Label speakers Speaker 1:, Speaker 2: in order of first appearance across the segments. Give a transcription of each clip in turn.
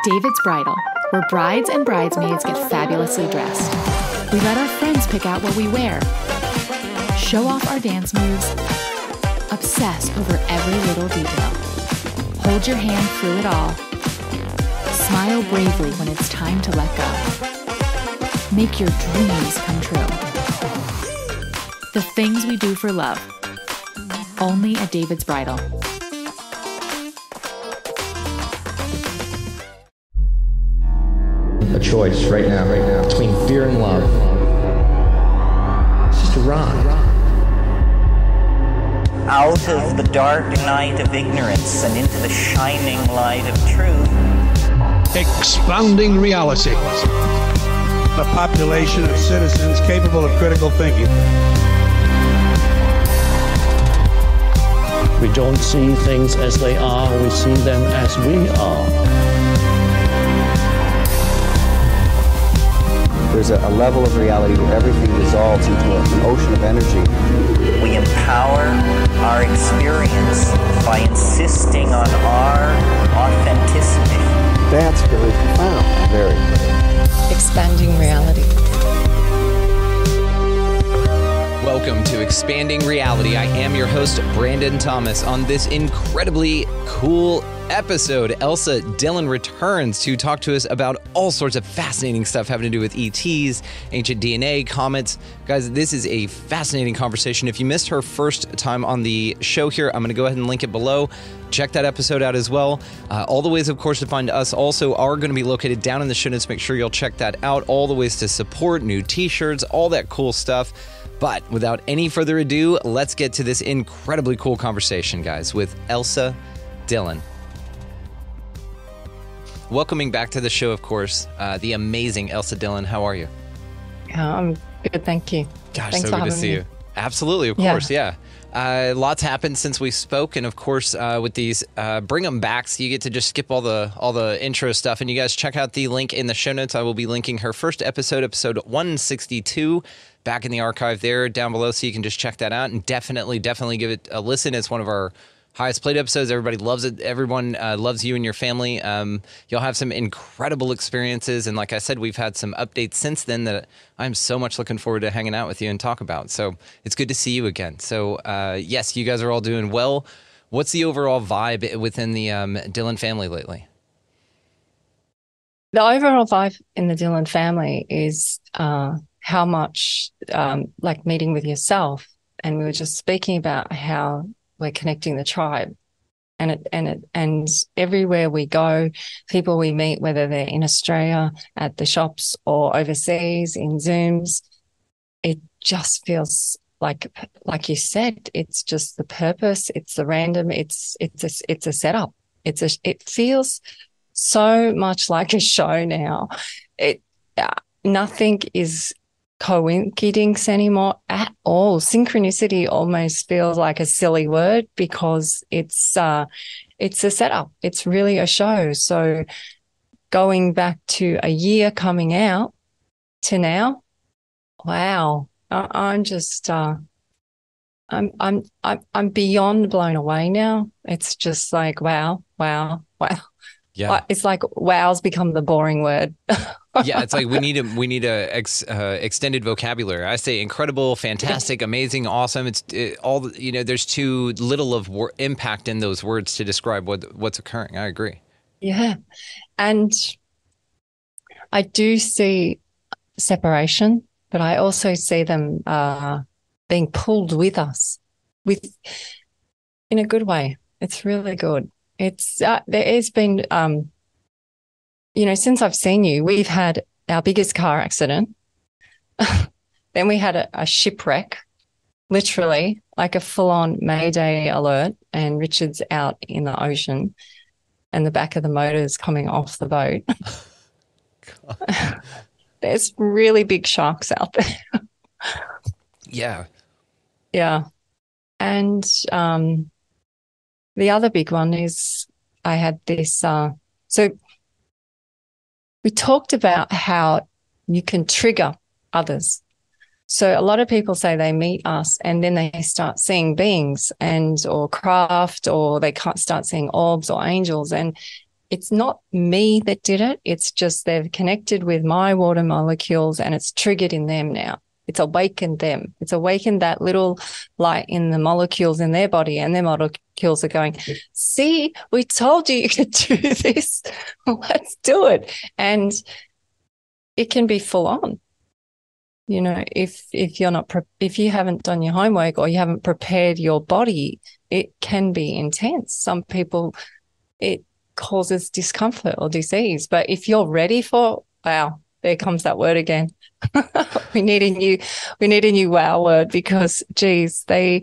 Speaker 1: David's Bridal, where brides and bridesmaids get fabulously dressed. We let our friends pick out what we wear, show off our dance moves, obsess over every little detail, hold your hand through it all, smile bravely when it's time to let go. Make your dreams come true. The things we do for love. Only at David's Bridal.
Speaker 2: A choice right now, between fear and love. It's just a rock.
Speaker 3: Out of the dark night of ignorance and into the shining light of truth.
Speaker 4: Expounding reality. A population of citizens capable of critical thinking.
Speaker 5: We don't see things as they are, we see them as we are.
Speaker 6: There's a level of reality where everything dissolves into an ocean of energy.
Speaker 3: We empower our experience by insisting on our authenticity.
Speaker 6: That's very profound. Very.
Speaker 7: Expanding reality.
Speaker 8: Welcome to Expanding Reality. I am your host, Brandon Thomas. On this incredibly cool episode, Elsa Dillon returns to talk to us about all sorts of fascinating stuff having to do with ETs, ancient DNA, comets. Guys, this is a fascinating conversation. If you missed her first time on the show here, I'm going to go ahead and link it below. Check that episode out as well. All the ways, of course, to find us also are going to be located down in the show notes. Make sure you'll check that out. All the ways to support, new t-shirts, all that cool stuff. But without any further ado, let's get to this incredibly cool conversation, guys, with Elsa Dillon. Welcoming back to the show, of course, the amazing Elsa Dillon. How are you?
Speaker 7: I'm good, thank you.
Speaker 8: Gosh,
Speaker 7: Thanks
Speaker 8: so
Speaker 7: for
Speaker 8: good to see
Speaker 7: me.
Speaker 8: you. Absolutely, of course, yeah. Lots happened since we spoke, and of course, with these bring them back, so you get to just skip all the intro stuff. And you guys check out the link in the show notes. I will be linking her first episode 162, back in the archive there down below, so you can just check that out and definitely give it a listen. It's one of our highest played episodes. Everybody loves it. Everyone loves you and your family. You'll have some incredible experiences. And like I said, we've had some updates since then that I'm so much looking forward to hanging out with you and talk about. So it's good to see you again. So yes, you guys are all doing well. What's the overall vibe within the Dillon family lately?
Speaker 7: The overall vibe in the Dillon family is how much, like meeting with yourself. And we were just speaking about how we're connecting the tribe, and everywhere we go, people we meet, whether they're in Australia at the shops or overseas in Zooms, it just feels like you said, it's just the purpose, it's the random, it's a setup. It feels so much like a show now. Nothing is coincidence anymore at all. Synchronicity almost feels like a silly word because it's a setup. It's really a show. So going back to a year coming out to now, wow, I'm just I'm beyond blown away now. It's just like wow.
Speaker 8: Yeah,
Speaker 7: it's like wow's become the boring word.
Speaker 8: Yeah, it's like we need a extended vocabulary. I say incredible, fantastic, amazing, awesome. It's all there's too little of impact in those words to describe what's occurring. I agree.
Speaker 7: Yeah, and I do see separation, but I also see them being pulled with us, in a good way. It's really good. It's there has been since I've seen you, we've had our biggest car accident. Then we had a shipwreck, literally like a full-on Mayday alert, and Richard's out in the ocean and the back of the motor's coming off the boat. There's really big sharks out there.
Speaker 8: Yeah.
Speaker 7: Yeah. And the other big one is I had this so we talked about how you can trigger others. So a lot of people say they meet us and then they start seeing beings or craft, or they can't start seeing orbs or angels. And it's not me that did it. It's just they've connected with my water molecules and it's triggered in them now. It's awakened them. It's awakened that little light in the molecules in their body, and their molecules are going, see, we told you could do this. Let's do it. And it can be full on. You know, if you're not, if you haven't done your homework or you haven't prepared your body, it can be intense. Some people, it causes discomfort or disease. But if you're ready for, wow, there comes that word again. we need a new wow word, because geez, they'll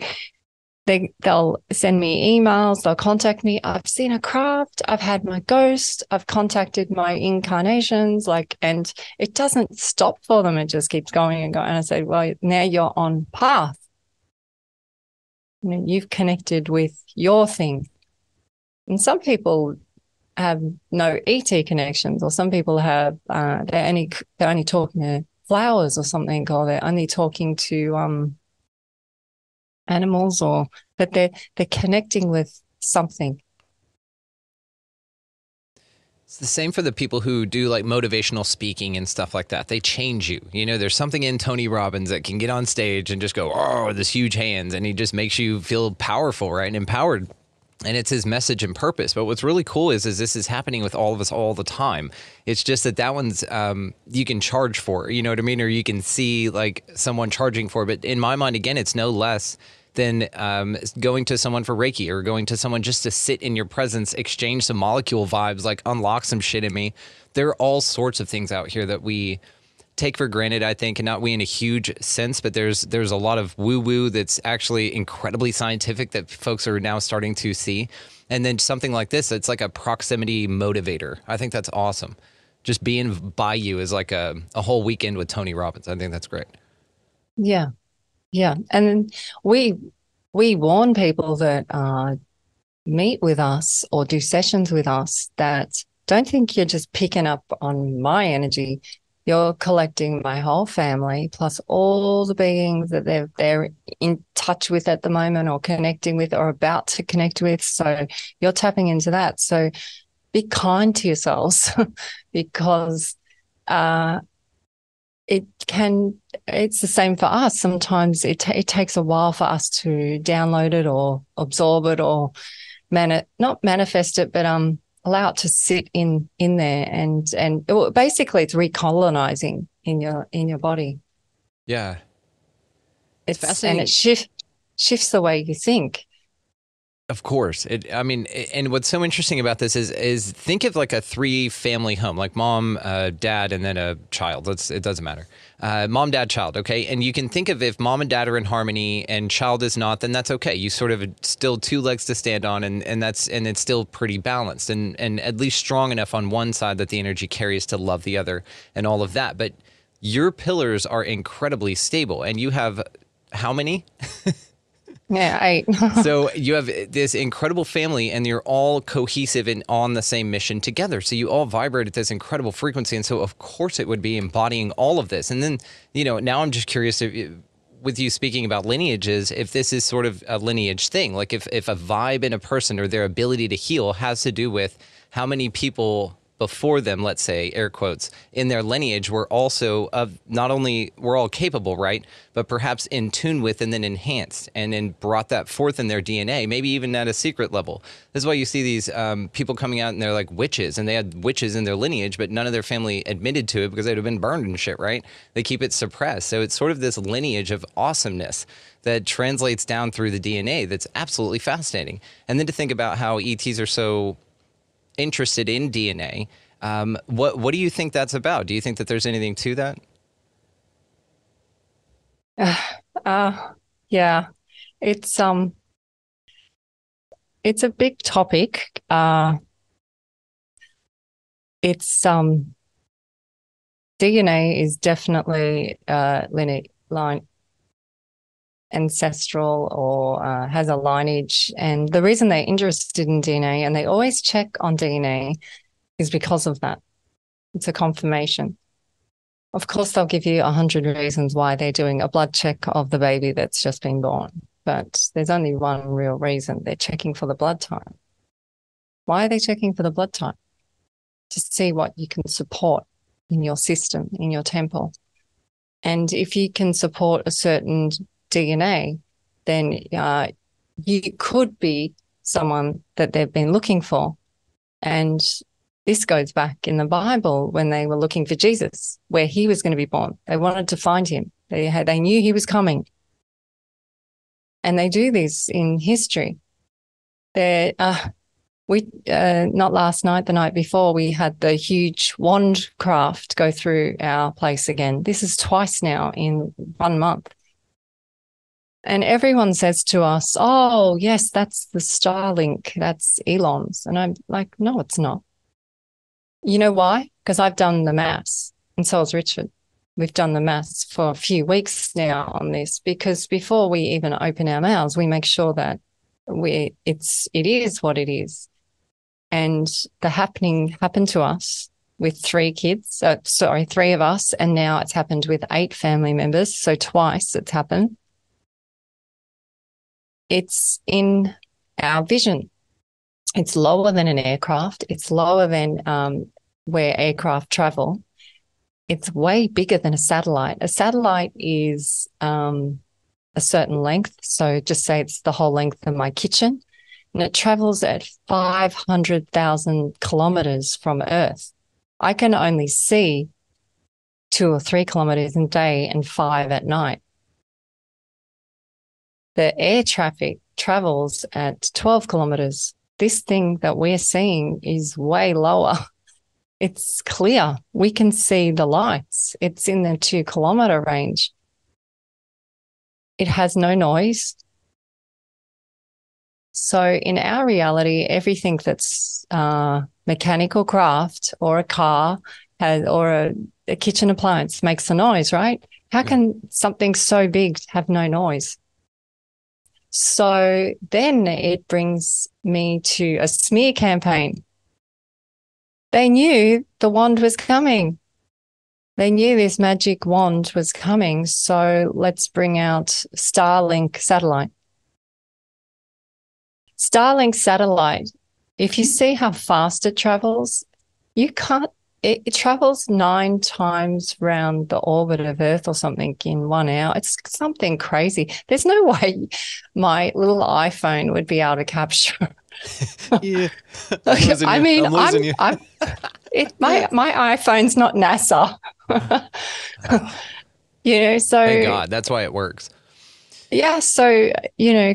Speaker 7: send me emails, they'll contact me. I've seen a craft, I've had my ghost, I've contacted my incarnations, and it doesn't stop for them. It just keeps going and going. And I say, well, now you're on path. You know, you've connected with your thing. And some people have no ET connections, or some people have they're only talking to flowers or something, or they're only talking to animals, or but they're connecting with something.
Speaker 8: It's the same for the people who do like motivational speaking and stuff like that. They change you. You know, there's something in Tony Robbins that can get on stage and just go, oh, this huge hands, and he just makes you feel powerful, right, and empowered. And it's his message and purpose. But what's really cool is this is happening with all of us all the time. It's just that one's you can charge for, you know what I mean? Or you can see like someone charging for. But in my mind, again, it's no less than going to someone for Reiki, or going to someone just to sit in your presence, exchange some molecule vibes, like unlock some shit in me. There are all sorts of things out here that we take for granted, I think, and not we in a huge sense, but there's a lot of woo-woo that's actually incredibly scientific that folks are now starting to see. And then something like this, it's like a proximity motivator. I think that's awesome. Just being by you is like a whole weekend with Tony Robbins. I think that's great.
Speaker 7: Yeah. Yeah. And we warn people that meet with us or do sessions with us that don't think you're just picking up on my energy. You're collecting my whole family, plus all the beings that they're in touch with at the moment, or connecting with, or about to connect with. So you're tapping into that. So be kind to yourselves, because it's the same for us. Sometimes it takes a while for us to download it or absorb it, or not manifest it, but allow it to sit in there, and basically it's recolonizing in your body.
Speaker 8: Yeah,
Speaker 7: it's fascinating, and it shifts the way you think.
Speaker 8: Of course. And what's so interesting about this is think of like a 3-family home, like mom, dad, and then a child. It doesn't matter. Mom, dad, child. Okay. And you can think of, if mom and dad are in harmony and child is not, then that's okay. You sort of still 2 legs to stand on, and it's still pretty balanced and at least strong enough on one side that the energy carries to love the other and all of that. But your pillars are incredibly stable, and you have how many?
Speaker 7: Yeah, 8.
Speaker 8: So you have this incredible family, and you're all cohesive and on the same mission together. So you all vibrate at this incredible frequency. And so, of course, it would be embodying all of this. And then, you know, now I'm just curious, with you speaking about lineages, if this is sort of a lineage thing, like if a vibe in a person or their ability to heal has to do with how many people before them, let's say, air quotes, in their lineage were also not only we're all capable, right, but perhaps in tune with and then enhanced and then brought that forth in their DNA, maybe even at a secret level. This is why you see these people coming out and they're like witches, and they had witches in their lineage, but none of their family admitted to it because they'd have been burned and shit, right? They keep it suppressed. So it's sort of this lineage of awesomeness that translates down through the DNA that's absolutely fascinating. And then to think about how ETs are so interested in DNA. What do you think that's about? Do you think that there's anything to that?
Speaker 7: Yeah, it's a big topic. It's DNA is definitely line ancestral, or has a lineage. And the reason they're interested in DNA, and they always check on DNA, is because of that. It's a confirmation. Of course, they'll give you 100 reasons why they're doing a blood check of the baby that's just been born. But there's only one real reason. They're checking for the blood type. Why are they checking for the blood type? to see what you can support in your system, in your temple. And if you can support a certain DNA, then you could be someone that they've been looking for. And this goes back in the Bible when they were looking for Jesus, where he was going to be born. They wanted to find him. They knew he was coming. And they do this in history. Not last night, the night before, we had the huge wand craft go through our place again. This is twice now in 1 month. And everyone says to us, oh, yes, that's the Starlink, that's Elon's. And I'm like, no, it's not. You know why? Because I've done the maths, and so has Richard. We've done the maths for a few weeks now on this, because before we even open our mouths, we make sure that it is what it is. And the happened to us with 3 of us, and now it's happened with 8 family members. So twice it's happened. It's in our vision. It's lower than an aircraft. It's lower than where aircraft travel. It's way bigger than a satellite. A satellite is a certain length. So just say it's the whole length of my kitchen. And it travels at 500,000 kilometers from Earth. I can only see 2 or 3 kilometers a day and 5 at night. The air traffic travels at 12 kilometers. This thing that we're seeing is way lower. It's clear. We can see the lights. It's in the 2-kilometer range. It has no noise. So in our reality, everything that's mechanical craft or a car or a kitchen appliance makes a noise, right? How can something so big have no noise? So then it brings me to a smear campaign. They knew the wand was coming. They knew this magic wand was coming. So let's bring out Starlink satellite. Starlink satellite, if you see how fast it travels, it travels 9 times around the orbit of Earth or something in 1 hour. It's something crazy. There's no way my little iPhone would be able to capture.
Speaker 8: Yeah.
Speaker 7: My iPhone's not NASA. So
Speaker 8: thank God, that's why it works.
Speaker 7: Yeah. So,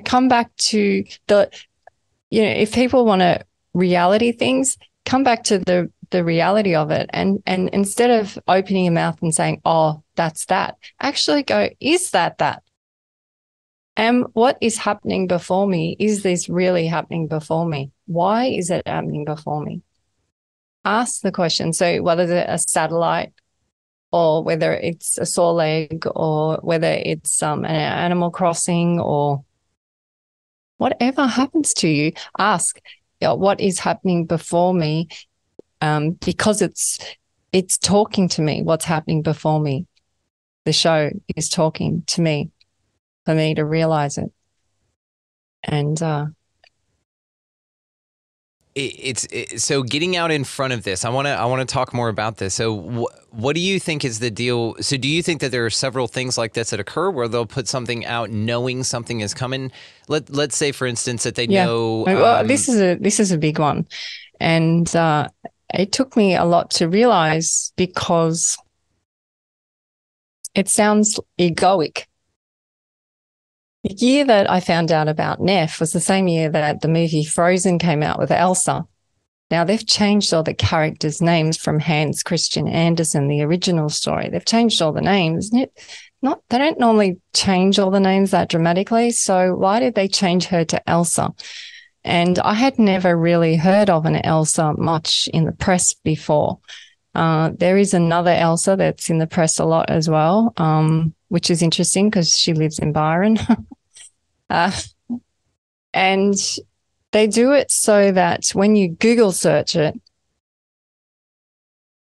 Speaker 7: come back to if people want to reality things, come back to the reality of it. And instead of opening your mouth and saying, oh, that's that, actually go, is that? And what is happening before me? Is this really happening before me? Why is it happening before me? Ask the question. So whether it's a satellite or whether it's a sore leg or whether it's an Animal Crossing or whatever happens to you, ask what is happening before me, because it's talking to me. What's happening before me? The show is talking to me for me to realize it. And
Speaker 8: so getting out in front of this, I want to talk more about this. So what do you think is the deal? So do you think that there are several things like this that occur where they'll put something out knowing something is coming? Let's say, for instance, that they know.
Speaker 7: Well, this is a big one, and it took me a lot to realize because it sounds egoic. The year that I found out about Neff was the same year that the movie Frozen came out with Elsa. Now, they've changed all the characters' names from Hans Christian Andersen, the original story. They've changed all the names. They don't normally change all the names that dramatically, so why did they change her to Elsa? And I had never really heard of an Elsa much in the press before. There is another Elsa that's in the press a lot as well, which is interesting because she lives in Byron. And they do it so that when you Google search it,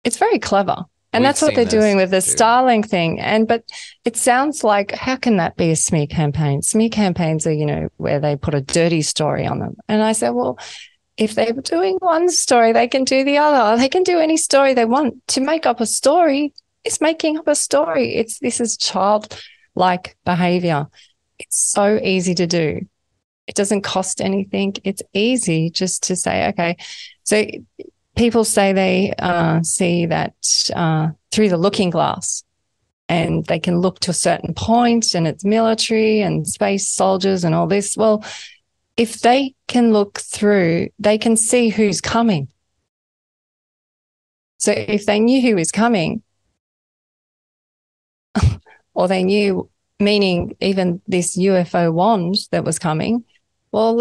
Speaker 7: it's very clever. And that's what they're doing with the Starlink thing. But it sounds like, how can that be a smear campaign? Smear campaigns are, where they put a dirty story on them. And I said, well, if they're doing one story, they can do the other. They can do any story they want. To make up a story is making up a story. This is childlike behavior. It's so easy to do. It doesn't cost anything. It's easy just to say, okay. So people say they see that through the looking glass, and they can look to a certain point, and it's military and space soldiers and all this. Well, if they can look through, they can see who's coming. So if they knew who was coming, or they knew, meaning even this UFO wand that was coming, well,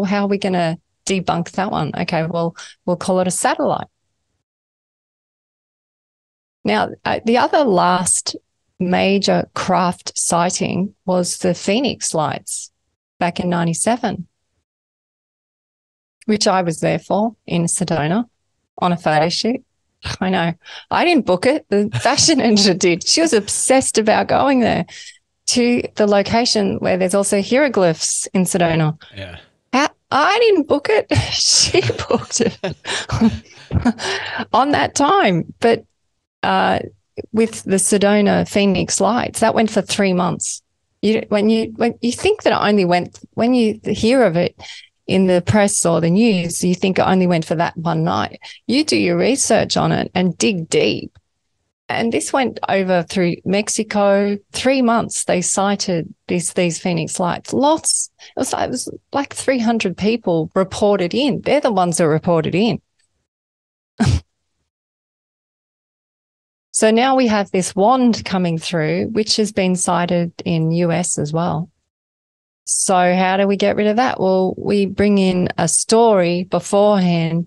Speaker 7: how are we going to debunk that one? Okay, well, we'll call it a satellite. Now, the other last major craft sighting was the Phoenix lights back in 97, which I was there for in Sedona on a photo shoot. I know. I didn't book it. The fashion editor did. She was obsessed about going there to the location where there's also hieroglyphs in Sedona.
Speaker 8: Yeah.
Speaker 7: I didn't book it. She booked it on that time. But with the Sedona Phoenix lights, that went for 3 months. When you think that it only went, when you hear of it in the press or the news, you think it only went for that one night. You do your research on it and dig deep. And this went over through Mexico. 3 months they sighted these Phoenix lights. Lots. It was like 300 people reported in. They're the ones that reported in. So now we have this wand coming through, which has been sighted in US as well. So how do we get rid of that? Well, we bring in a story beforehand,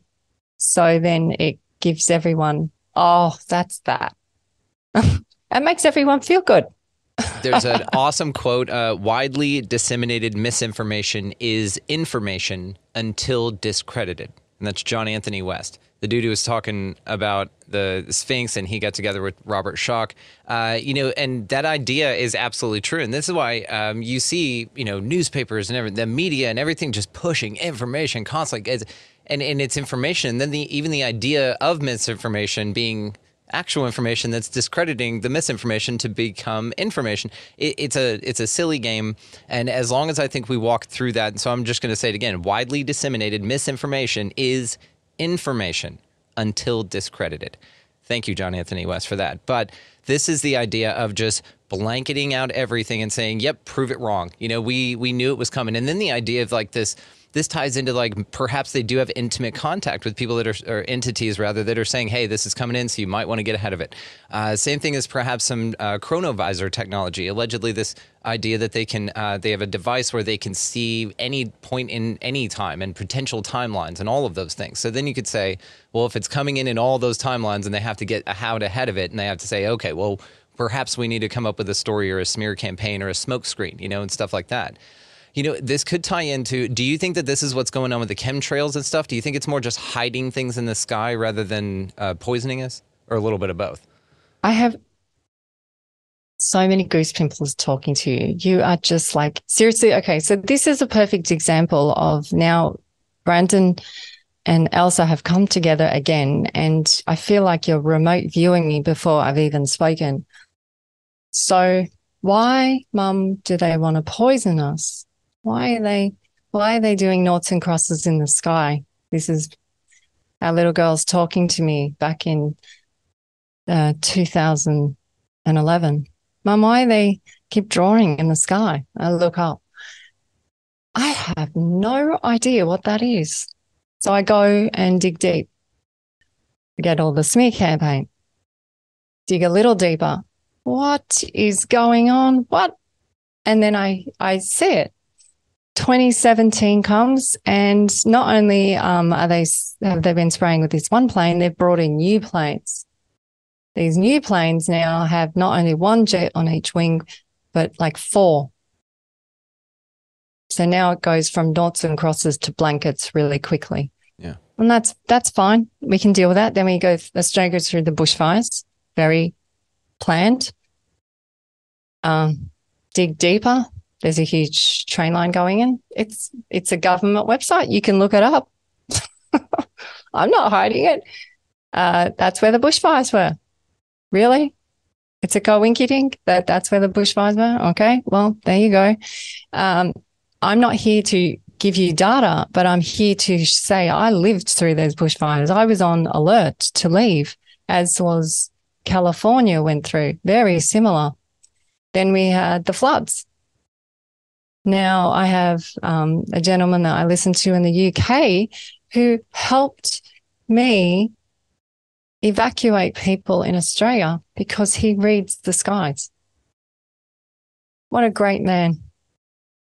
Speaker 7: so then it gives everyone, oh, that's that. It makes everyone feel good.
Speaker 8: There's an awesome quote, widely disseminated misinformation is information until discredited. And that's John Anthony West, the dude who was talking about the Sphinx, and he got together with Robert Schoch. And that idea is absolutely true. And this is why you see, newspapers and the media and everything just pushing information constantly. And it's information. And then even the idea of misinformation being actual information that's discrediting the misinformation to become information. It's a silly game. And as long as I think we walk through that, and so I'm just going to say it again, widely disseminated misinformation is information until discredited. Thank you, John Anthony West, for that. But this is the idea of just blanketing out everything and saying, yep, prove it wrong. We knew it was coming. And then the idea of like this ties into like perhaps they do have intimate contact with people that are, or entities rather, that are saying, hey, this is coming in, so you might want to get ahead of it. Same thing as perhaps some chronovisor technology. Allegedly, this idea that they have a device where they can see any point in any time and potential timelines and all of those things. So then you could say, well, if it's coming in all those timelines and they have to get out ahead of it, and they have to say, okay, well, perhaps we need to come up with a story or a smear campaign or a smoke screen, and stuff like that. This could tie into, do you think that this is what's going on with the chemtrails and stuff? Do you think it's more just hiding things in the sky rather than poisoning us, or a little bit of both?
Speaker 7: I have so many goose pimples talking to you. You are just like, seriously. Okay. So this is a perfect example of now Brandon and Elsa have come together again, and I feel like you're remote viewing me before I've even spoken. So why, Mum, do they want to poison us? Why are they doing noughts and crosses in the sky? This is our little girls talking to me back in 2011. Mum, why they keep drawing in the sky? I look up. I have no idea what that is. So I go and dig deep. Get all the smear campaign. Dig a little deeper. What is going on? What? And then I see it. 2017 comes, and not only have they been spraying with this one plane, they've brought in new planes. These new planes now have not only one jet on each wing, but like 4. So now it goes from noughts and crosses to blankets really quickly.
Speaker 8: Yeah.
Speaker 7: And that's fine. We can deal with that. Then Australia goes through the bushfires, very planned. Dig deeper. There's a huge train line going in. It's a government website. You can look it up. I'm not hiding it. That's where the bushfires were. Really? It's a coinky dink that's where the bushfires were? Okay, well, there you go. I'm not here to give you data, but I'm here to say I lived through those bushfires. I was on alert to leave, as was California went through. Very similar. Then we had the floods. Now I have a gentleman that I listen to in the UK who helped me evacuate people in Australia because he reads the skies. What a great man.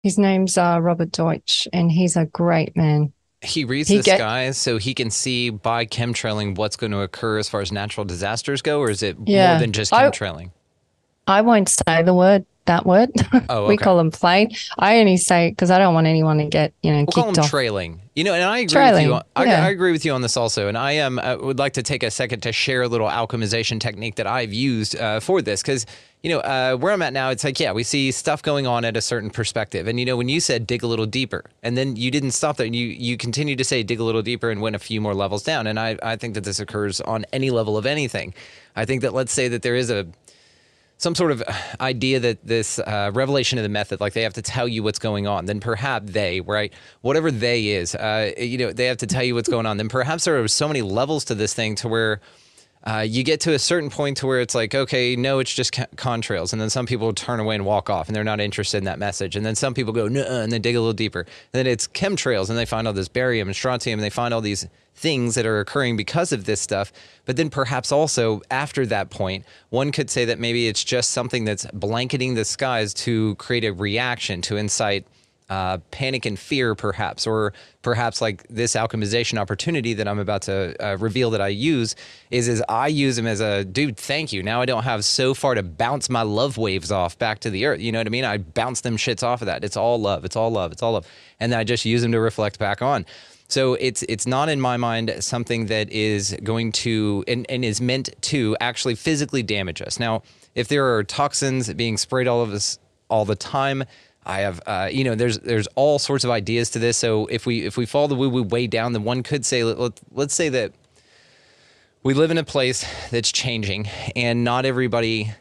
Speaker 7: His name's Robert Deutsch, and he's a great man.
Speaker 8: He reads the skies so he can see by chemtrailing what's going to occur as far as natural disasters go, or is it more than just chemtrailing?
Speaker 7: I won't say that word.
Speaker 8: Oh, okay.
Speaker 7: We call them plane. I only say because I don't want anyone to get, kicked
Speaker 8: call them
Speaker 7: off.
Speaker 8: trailing. And I agree with you. I agree with you on this also. And I would like to take a second to share a little alchemization technique that I've used for this because, where I'm at now, it's like, we see stuff going on at a certain perspective. And, when you said dig a little deeper and then you didn't stop there and you continue to say dig a little deeper and went a few more levels down. And I think that this occurs on any level of anything. I think that let's say that there is some sort of idea that this revelation of the method, like they have to tell you what's going on, then perhaps whatever they is, they have to tell you what's going on. Then perhaps there are so many levels to this thing to where you get to a certain point to where it's like, okay, no, it's just contrails. And then some people turn away and walk off and they're not interested in that message. And then some people go, nuh-uh, and they dig a little deeper. And then it's chemtrails and they find all this barium and strontium and they find all these things that are occurring because of this stuff. But then perhaps also after that point, one could say that maybe it's just something that's blanketing the skies to create a reaction, to incite panic and fear perhaps, or perhaps like this alchemization opportunity that I'm about to reveal that I use is I use them as a, dude, thank you. Now I don't have so far to bounce my love waves off back to the earth. You know what I mean? I bounce them shits off of that. It's all love. It's all love. It's all love. And then I just use them to reflect back on. So it's not in my mind something that is going to and is meant to actually physically damage us. Now, if there are toxins being sprayed all of us all the time, I have there's all sorts of ideas to this. So if we follow the woo-woo way down, then one could say let's say that we live in a place that's changing and not everybody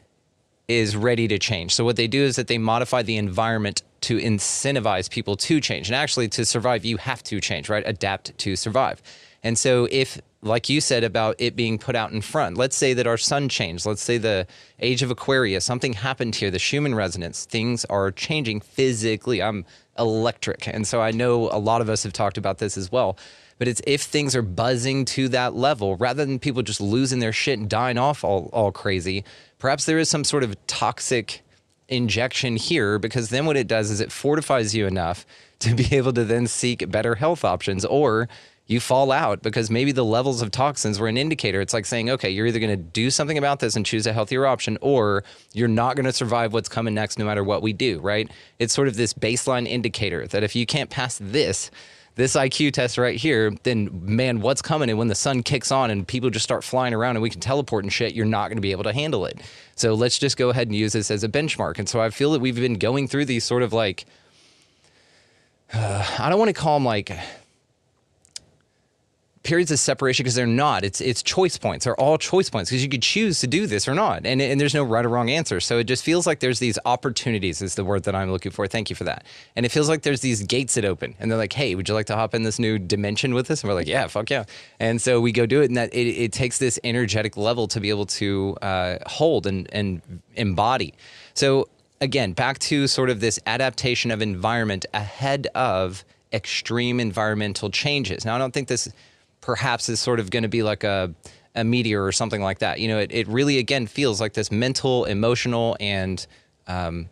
Speaker 8: is ready to change. So what they do is that they modify the environment to incentivize people to change. And actually to survive, you have to change, right? Adapt to survive. And so if, like you said about it being put out in front, let's say that our sun changed. Let's say the age of Aquarius, something happened here, the Schumann resonance, things are changing physically. I'm electric. And so I know a lot of us have talked about this as well. But it's if things are buzzing to that level, rather than people just losing their shit and dying off all crazy, perhaps there is some sort of toxic injection here, because then what it does is it fortifies you enough to be able to then seek better health options, or you fall out because maybe the levels of toxins were an indicator. It's like saying, okay, you're either going to do something about this and choose a healthier option, or you're not going to survive what's coming next no matter what we do, right? It's sort of this baseline indicator that if you can't pass this IQ test right here, then man, what's coming? And when the sun kicks on and people just start flying around and we can teleport and shit, you're not going to be able to handle it. So let's just go ahead and use this as a benchmark. And so I feel that we've been going through these sort of like, I don't want to call them like periods of separation, because they're not. It's choice points. They're all choice points because you could choose to do this or not. And there's no right or wrong answer. So it just feels like there's these opportunities is the word that I'm looking for. Thank you for that. And it feels like there's these gates that open and they're like, hey, would you like to hop in this new dimension with us? And we're like, yeah, fuck yeah. And so we go do it. And that it takes this energetic level to be able to hold and embody. So again, back to sort of this adaptation of environment ahead of extreme environmental changes. Now, I don't think this perhaps is sort of going to be like a meteor or something like that. You know, it really, again, feels like this mental, emotional, and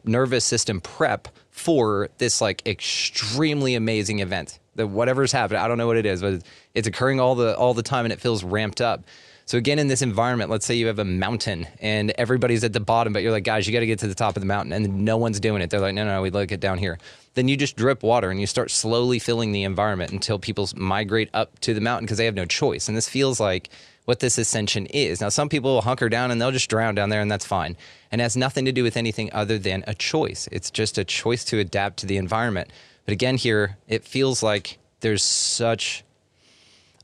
Speaker 8: nervous system prep for this like extremely amazing event. That whatever's happening, I don't know what it is, but it's occurring all the time and it feels ramped up. So again, in this environment, let's say you have a mountain and everybody's at the bottom, but you're like, guys, you got to get to the top of the mountain, and no one's doing it. They're like, no, we like it down here. Then you just drip water and you start slowly filling the environment until people migrate up to the mountain because they have no choice. And this feels like what this ascension is. Now, some people will hunker down and they'll just drown down there, and that's fine. And it has nothing to do with anything other than a choice. It's just a choice to adapt to the environment. But again, here, it feels like there's such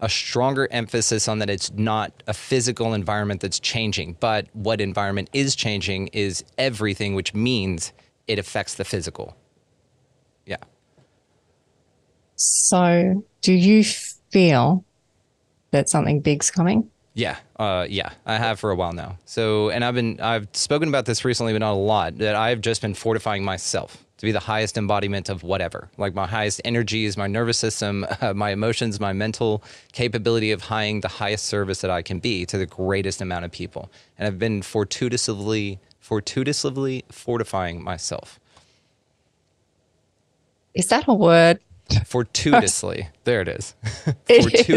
Speaker 8: a stronger emphasis on that it's not a physical environment that's changing, but what environment is changing is everything, which means it affects the physical. Yeah.
Speaker 7: So do you feel that something big's coming?
Speaker 8: Yeah. Yeah, I have for a while now. So, and I've spoken about this recently, but not a lot, that I've just been fortifying myself to be the highest embodiment of whatever. Like my highest energy is my nervous system, my emotions, my mental capability of the highest service that I can be to the greatest amount of people. And I've been fortuitously fortifying myself.
Speaker 7: Is that a word?
Speaker 8: Fortuitously. There it is.
Speaker 7: It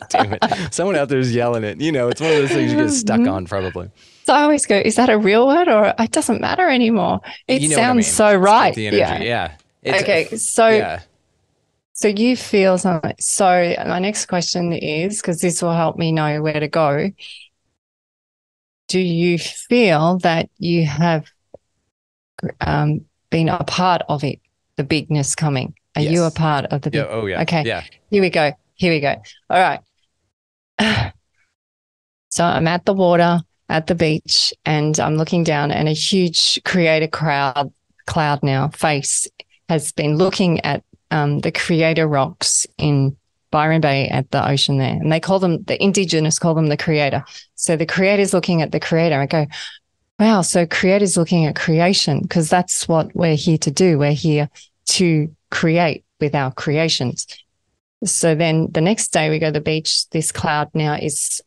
Speaker 8: Damn it. Someone out there is yelling it. You know, it's one of those things you get stuck on probably.
Speaker 7: So I always go, is that a real word, or it doesn't matter anymore? It
Speaker 8: You know
Speaker 7: sounds
Speaker 8: what I mean.
Speaker 7: so right.
Speaker 8: The energy. Yeah.
Speaker 7: Okay. So,
Speaker 8: yeah.
Speaker 7: so you feel something. So my next question is, because this will help me know where to go. Do you feel that you have been a part of it, the bigness coming? Are
Speaker 8: Yes.
Speaker 7: you a part of the big?
Speaker 8: Yeah. Oh, yeah.
Speaker 7: Okay.
Speaker 8: Yeah.
Speaker 7: Here we go. All right. So I'm at the water, at the beach, and I'm looking down, and a huge creator cloud now face has been looking at the creator rocks in Byron Bay at the ocean there. And they call them, the indigenous call them the creator. So the creator's looking at the creator. I go, wow, so creator's looking at creation, because that's what we're here to do. We're here to create with our creations. So then the next day we go to the beach. This cloud now is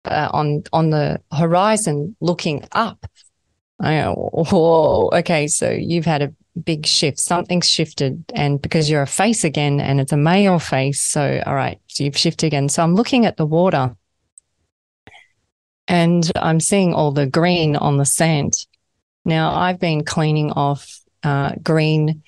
Speaker 7: on the horizon looking up. I go, whoa, okay, so you've had a big shift. Something's shifted, and because you're a face again, and it's a male face, so all right, so you've shifted again. So I'm looking at the water, and I'm seeing all the green on the sand. Now, I've been cleaning off green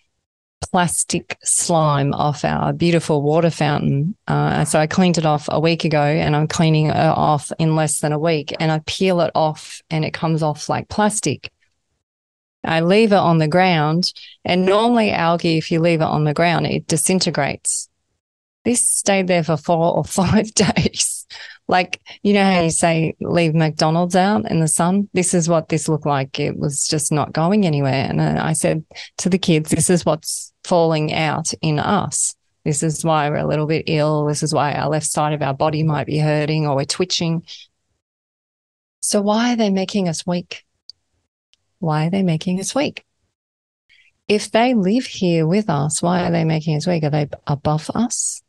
Speaker 7: plastic slime off our beautiful water fountain. So I cleaned it off a week ago, and I'm cleaning it off in less than a week, and I peel it off and it comes off like plastic. I leave it on the ground, and normally algae, if you leave it on the ground, it disintegrates. This stayed there for 4 or 5 days. Like, you know how you say leave McDonald's out in the sun? This is what this looked like. It was just not going anywhere. And I said to the kids, this is what's falling out in us. This is why we're a little bit ill. This is why our left side of our body might be hurting, or we're twitching. So why are they making us weak? Why are they making us weak? If they live here with us, why are they making us weak? Are they above us?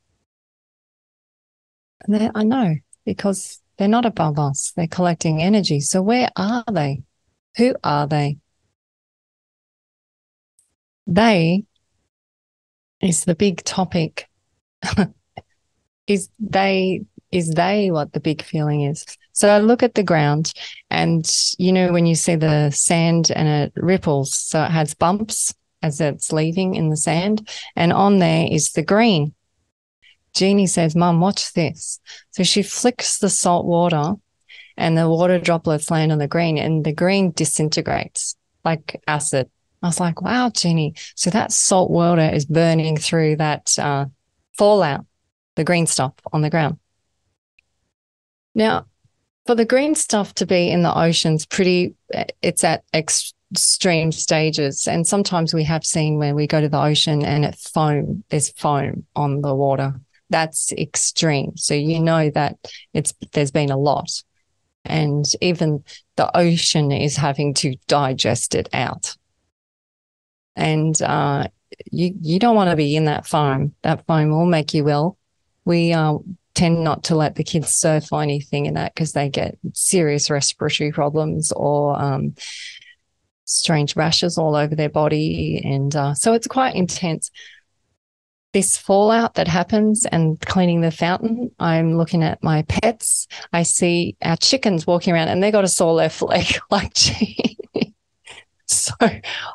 Speaker 7: I know, because they're not above us. They're collecting energy. So where are they? Who are they? They is the big topic. Is they what the big feeling is? So I look at the ground, and you know when you see the sand and it ripples, so it has bumps as it's leaving in the sand, and on there is the green. Jeannie says, Mum, watch this. So she flicks the salt water, and the water droplets land on the green, and the green disintegrates like acid. I was like, wow, Jeannie. So that salt water is burning through that fallout, the green stuff on the ground. Now, for the green stuff to be in the oceans, it's at extreme stages. And sometimes we have seen where we go to the ocean and there's foam on the water. That's extreme. So you know that there's been a lot. And even the ocean is having to digest it out. And you don't want to be in that foam. That foam will make you ill. We tend not to let the kids surf or anything in that, because they get serious respiratory problems or strange rashes all over their body. And so it's quite intense. This fallout that happens and cleaning the fountain, I'm looking at my pets. I see our chickens walking around, and they got a sore left leg like Jeannie. So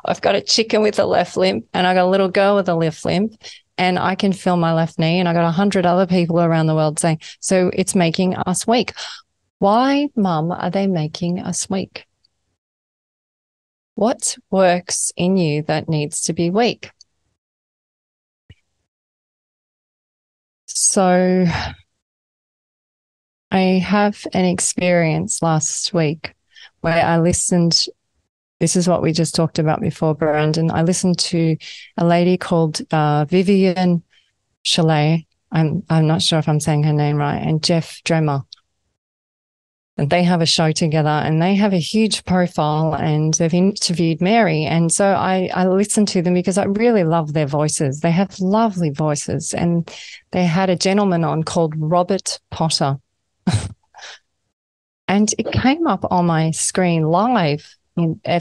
Speaker 7: I've got a chicken with a left limp, and I got a little girl with a left limp. and I can feel my left knee, and I got 100 other people around the world saying, so it's making us weak. Why, Mum, are they making us weak? What works in you that needs to be weak? So I have an experience last week where I listened. This is what we just talked about before, Brandon. I listened to a lady called Vivian Chalet. I'm not sure if I'm saying her name right, and Jeff Dremer. And they have a show together, and they have a huge profile, and they've interviewed Mary. And so I listened to them because I really love their voices. They have lovely voices. And they had a gentleman on called Robert Potter. And it came up on my screen live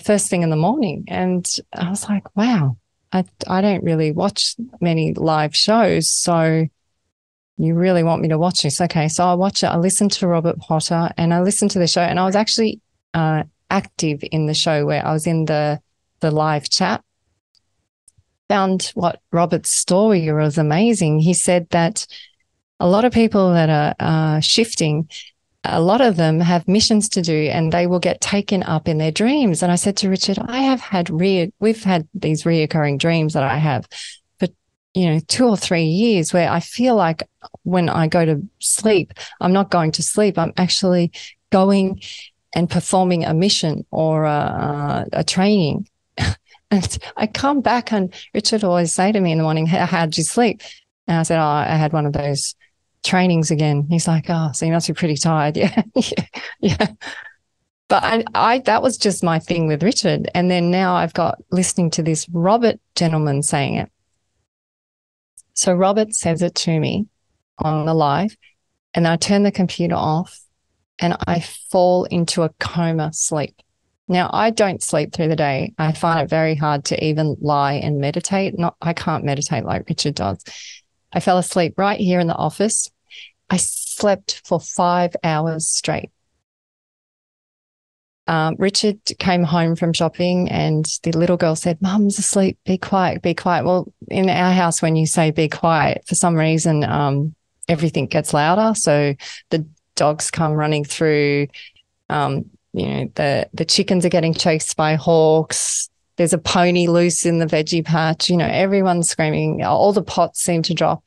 Speaker 7: first thing in the morning. And I was like, wow, I don't really watch many live shows. So you really want me to watch this? Okay, so I watch it. I listened to Robert Potter, and I listened to the show, and I was actually active in the show where I was in the live chat. Found what Robert's story was amazing. He said that a lot of people that are shifting, a lot of them have missions to do, and they will get taken up in their dreams. And I said to Richard, we've had these reoccurring dreams that I have for 2 or 3 years, where I feel like when I go to sleep, I'm not going to sleep. I'm actually going and performing a mission or a training. And I come back, and Richard always say to me in the morning, how'd you sleep? And I said, I had one of those trainings again. He's like, oh, so you must be pretty tired. Yeah. Yeah. But I that was just my thing with Richard. And then now I've got listening to this Robert gentleman saying it. So Robert says it to me on the live, and I turn the computer off, and I fall into a coma sleep. Now, I don't sleep through the day. I find it very hard to even lie and meditate. I can't meditate like Richard does. I fell asleep right here in the office. I slept for 5 hours straight. Richard came home from shopping, and the little girl said, Mum's asleep, be quiet, be quiet. Well, in our house, when you say be quiet, for some reason, everything gets louder. So the dogs come running through, the chickens are getting chased by hawks. There's a pony loose in the veggie patch. Everyone's screaming. All the pots seem to drop.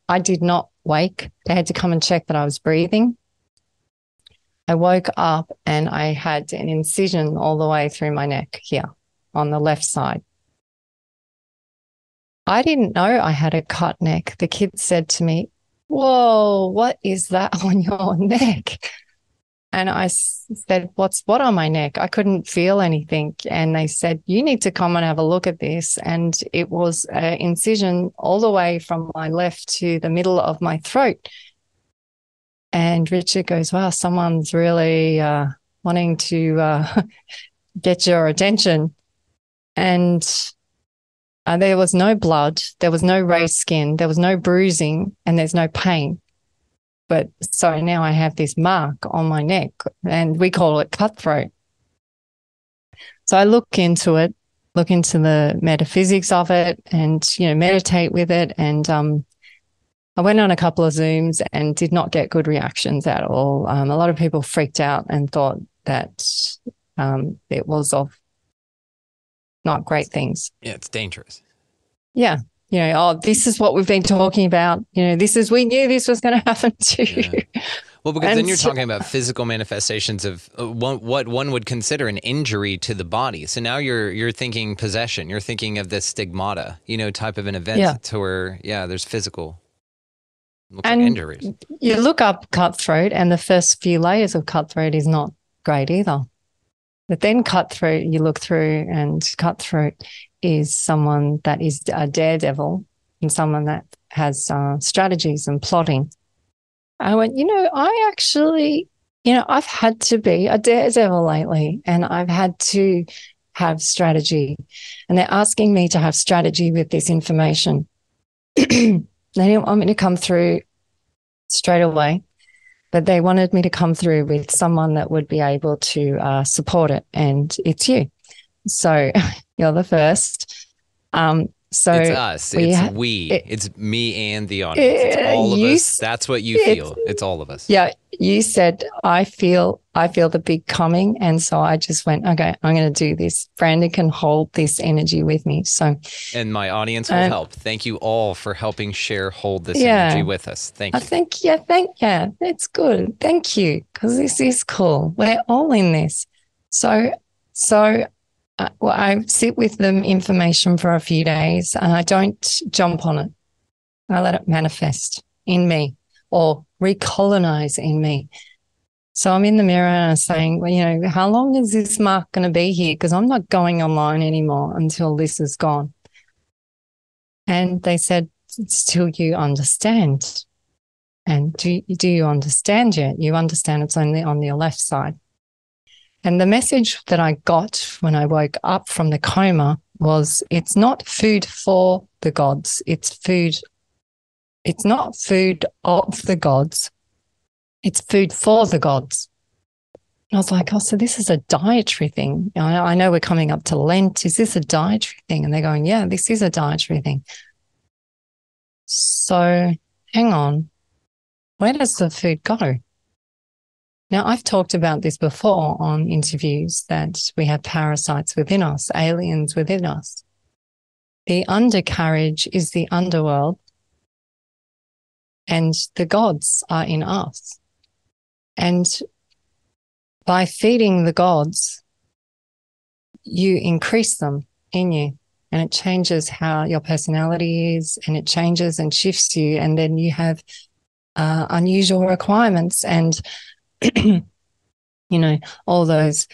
Speaker 7: I did not wake. They had to come and check that I was breathing. I woke up, and I had an incision all the way through my neck here on the left side. I didn't know I had a cut neck. The kids said to me, whoa, what is that on your neck? And I said, what's what on my neck? I couldn't feel anything. And they said, you need to come and have a look at this. And it was an incision all the way from my left to the middle of my throat. And Richard goes, wow, someone's really wanting to get your attention. And there was no blood. There was no raised skin. There was no bruising, and there's no pain. But so now I have this mark on my neck, and we call it cutthroat. So I look into the metaphysics of it, and, meditate with it. And I went on a couple of Zooms and did not get good reactions at all. A lot of people freaked out and thought that it was of not great things.
Speaker 8: Yeah, it's dangerous.
Speaker 7: Yeah. This is what we've been talking about. We knew this was going to happen to you.
Speaker 8: Well, because then you're talking about physical manifestations of what one would consider an injury to the body. So now you're thinking possession. You're thinking of this stigmata, type of an event to where, there's physical like injuries.
Speaker 7: You look up cutthroat, and the first few layers of cutthroat is not great either. But then cutthroat, you look through, and cutthroat is someone that is a daredevil and someone that has strategies and plotting. I went, I actually, I've had to be a daredevil lately, and I've had to have strategy. And they're asking me to have strategy with this information. They didn't want me to come through straight away, but they wanted me to come through with someone that would be able to support it, and it's you. So you're the first. So
Speaker 8: it's us. It's me and the audience. It's all of us. That's what you feel. It's all of us.
Speaker 7: Yeah. You said, I feel the big coming. And so I just went, okay, I'm going to do this. Brandon can hold this energy with me. So,
Speaker 8: and my audience will help. Thank you all for helping hold this energy with us. Thank you.
Speaker 7: It's good. Thank you. Because this is cool. We're all in this. So I sit with them information for a few days and I don't jump on it. I let it manifest in me or recolonize in me. So I'm in the mirror and I'm saying, well, how long is this mark going to be here? Because I'm not going online anymore until this is gone. And they said, it's till you understand. And do you understand yet? You understand it's only on your left side. And the message that I got when I woke up from the coma was, it's not food for the gods. It's food. It's not food of the gods. It's food for the gods. And I was like, oh, so this is a dietary thing. I know we're coming up to Lent. Is this a dietary thing? And they're going, yeah, this is a dietary thing. So hang on. Where does the food go? Now, I've talked about this before on interviews, that we have parasites within us, aliens within us. The undercarriage is the underworld, and the gods are in us. And by feeding the gods, you increase them in you, and it changes how your personality is, and it changes and shifts you, and then you have unusual requirements. And all those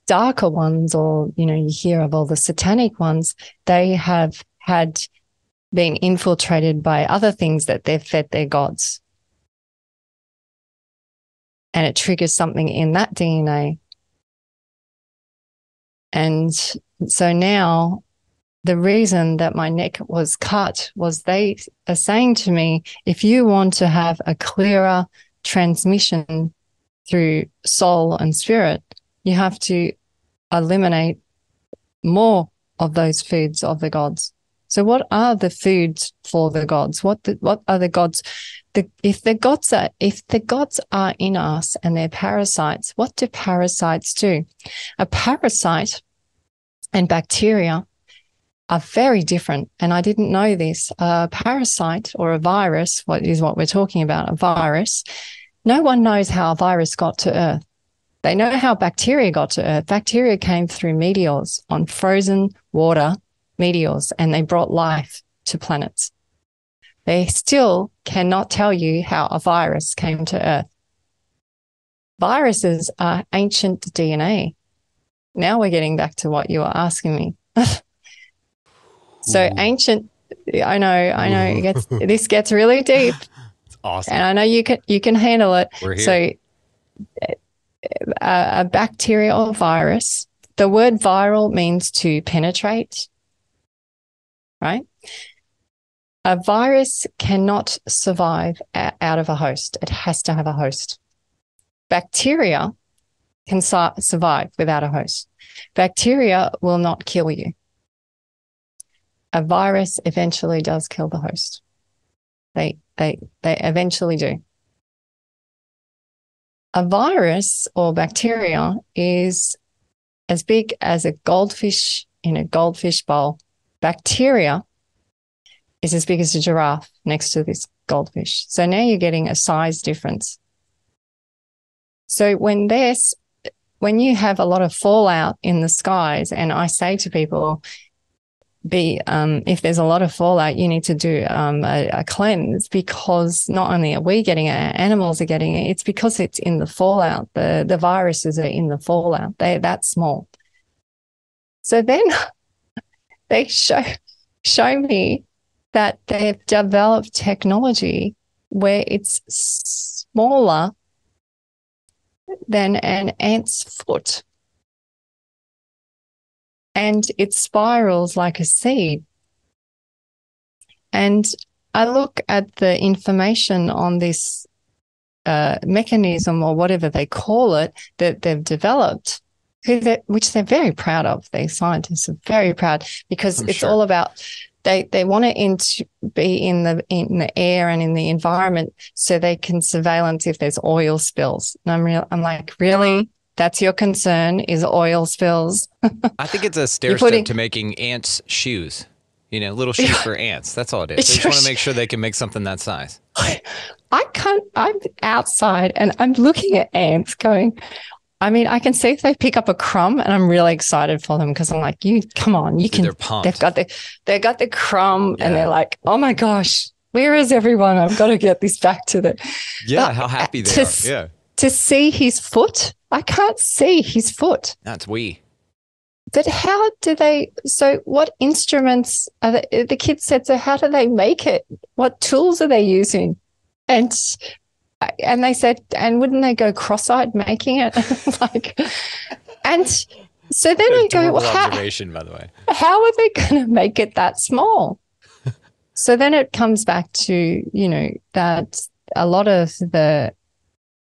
Speaker 7: darker ones, or, you hear of all the satanic ones, they have had been infiltrated by other things that they've fed their gods. And it triggers something in that DNA. And so now the reason that my neck was cut was they are saying to me, if you want to have a clearer transmission through soul and spirit, you have to eliminate more of those foods of the gods. So what are the foods for the gods? What are the gods? If the gods are in us and they're parasites, what do parasites do? A parasite and bacteria are very different. And I didn't know this. A parasite or a virus, what we're talking about, a virus, no one knows how a virus got to Earth. They know how bacteria got to Earth. Bacteria came through meteors on frozen water meteors, and they brought life to planets. They still cannot tell you how a virus came to Earth. Viruses are ancient DNA. Now we're getting back to what you were asking me. So ancient, I know this gets really deep.
Speaker 8: Awesome.
Speaker 7: And I know you can handle it.
Speaker 8: We're here.
Speaker 7: So a bacteria or virus, the word viral means to penetrate, right? A virus cannot survive out of a host. It has to have a host. Bacteria can survive without a host. Bacteria will not kill you. A virus eventually does kill the host. They eventually do. A virus or bacteria is as big as a goldfish in a goldfish bowl. Bacteria is as big as a giraffe next to this goldfish. So now you're getting a size difference. So when you have a lot of fallout in the skies, and I say to people, if there's a lot of fallout, you need to do a cleanse, because not only are we getting it, animals are getting it. It's because it's in the fallout. The viruses are in the fallout. They're that small. So then they show me that they've developed technology where it's smaller than an ant's foot. And it spirals like a seed. And I look at the information on this mechanism, or whatever they call it, that they've developed, which they're very proud of. They scientists are very proud, because it's all about they want it be in the air and in the environment so they can surveillance if there's oil spills. And I'm like, really? That's your concern, is oil spills?
Speaker 8: I think it's a stair step to making ants shoes. Little shoes for ants. That's all it is. They just want to make sure they can make something that size.
Speaker 7: I'm outside and I'm looking at ants going, I can see if they pick up a crumb, and I'm really excited for them because I'm like, come on, you can.
Speaker 8: They're pumped.
Speaker 7: They've got the crumb, and they're like, oh my gosh, where is everyone? I've got to get this back to the.
Speaker 8: Yeah, how happy they are. Yeah.
Speaker 7: To see his foot, I can't see his foot.
Speaker 8: That's we.
Speaker 7: But how do they? So, what instruments are the kids said? So, how do they make it? What tools are they using? And they said, and wouldn't they go cross-eyed making it? And so then I go, well,
Speaker 8: observation, by the way.
Speaker 7: How are they going to make it that small? So then it comes back to, that a lot of the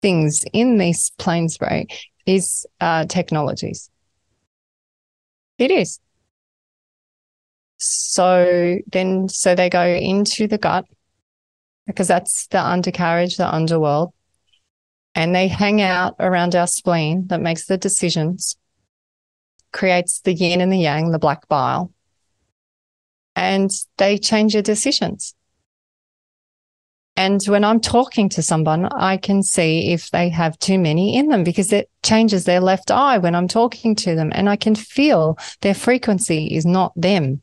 Speaker 7: things in this plane spray is technologies. It is. So they go into the gut, because that's the undercarriage, the underworld, and they hang out around our spleen that makes the decisions, creates the yin and the yang, the black bile, and they change your decisions. And when I'm talking to someone, I can see if they have too many in them, because it changes their left eye when I'm talking to them, and I can feel their frequency is not them.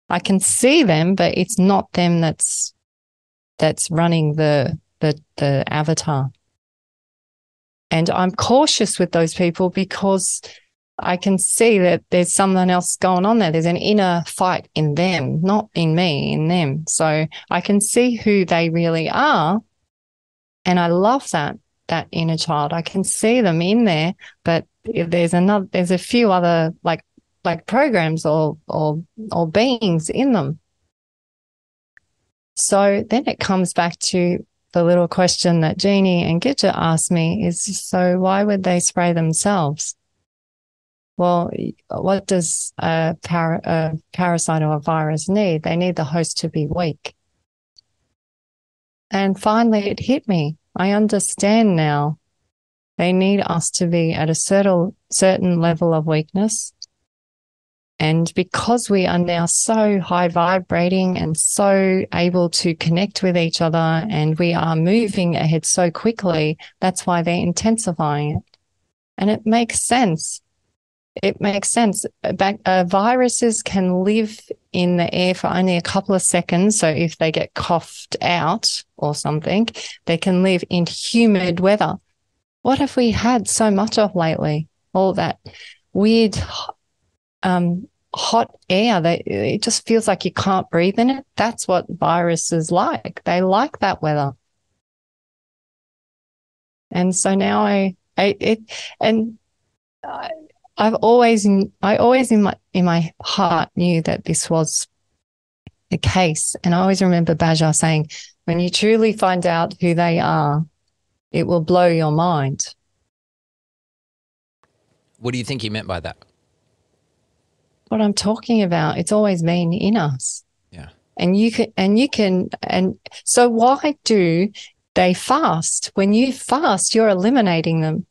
Speaker 7: I can see them, but it's not them that's running the avatar. And I'm cautious with those people because I can see that there's something else going on there. There's an inner fight in them, not in me, in them. So I can see who they really are. And I love that inner child. I can see them in there, but there's a few other like programs or beings in them. So then it comes back to the little question that Jeannie and Gidget asked me is, so why would they spray themselves? Well, what does a parasite or a virus need? They need the host to be weak. And finally it hit me. I understand now. They need us to be at a certain level of weakness. And because we are now so high vibrating and so able to connect with each other, and we are moving ahead so quickly, that's why they're intensifying it. And it makes sense. It makes sense. Viruses can live in the air for only a couple of seconds. So if they get coughed out or something, they can live in humid weather. What have we had so much of lately? All that weird hot air. It just feels like you can't breathe in it. That's what viruses like. They like that weather. And so now I always in my heart knew that this was the case. And I always remember Baja saying, when you truly find out who they are, it will blow your mind.
Speaker 8: What do you think he meant by that?
Speaker 7: What I'm talking about, it's always been in us.
Speaker 8: Yeah.
Speaker 7: And so why do they fast? When you fast, you're eliminating them.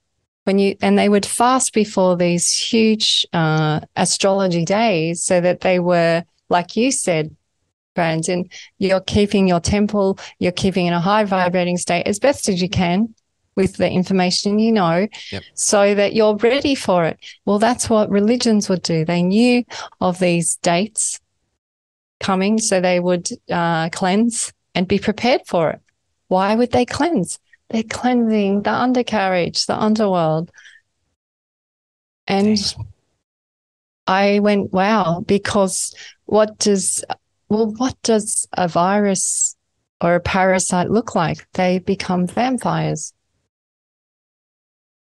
Speaker 7: And they would fast before these huge astrology days so that they were, like you said, Brandon, you're keeping your temple, you're keeping in a high vibrating state as best as you can with the information you know,
Speaker 8: yep,
Speaker 7: so that you're ready for it. Well, that's what religions would do. They knew of these dates coming, so they would cleanse and be prepared for it. Why would they cleanse? They're cleansing the undercarriage, the underworld. And I went, wow, because what does a virus or a parasite look like? They become vampires.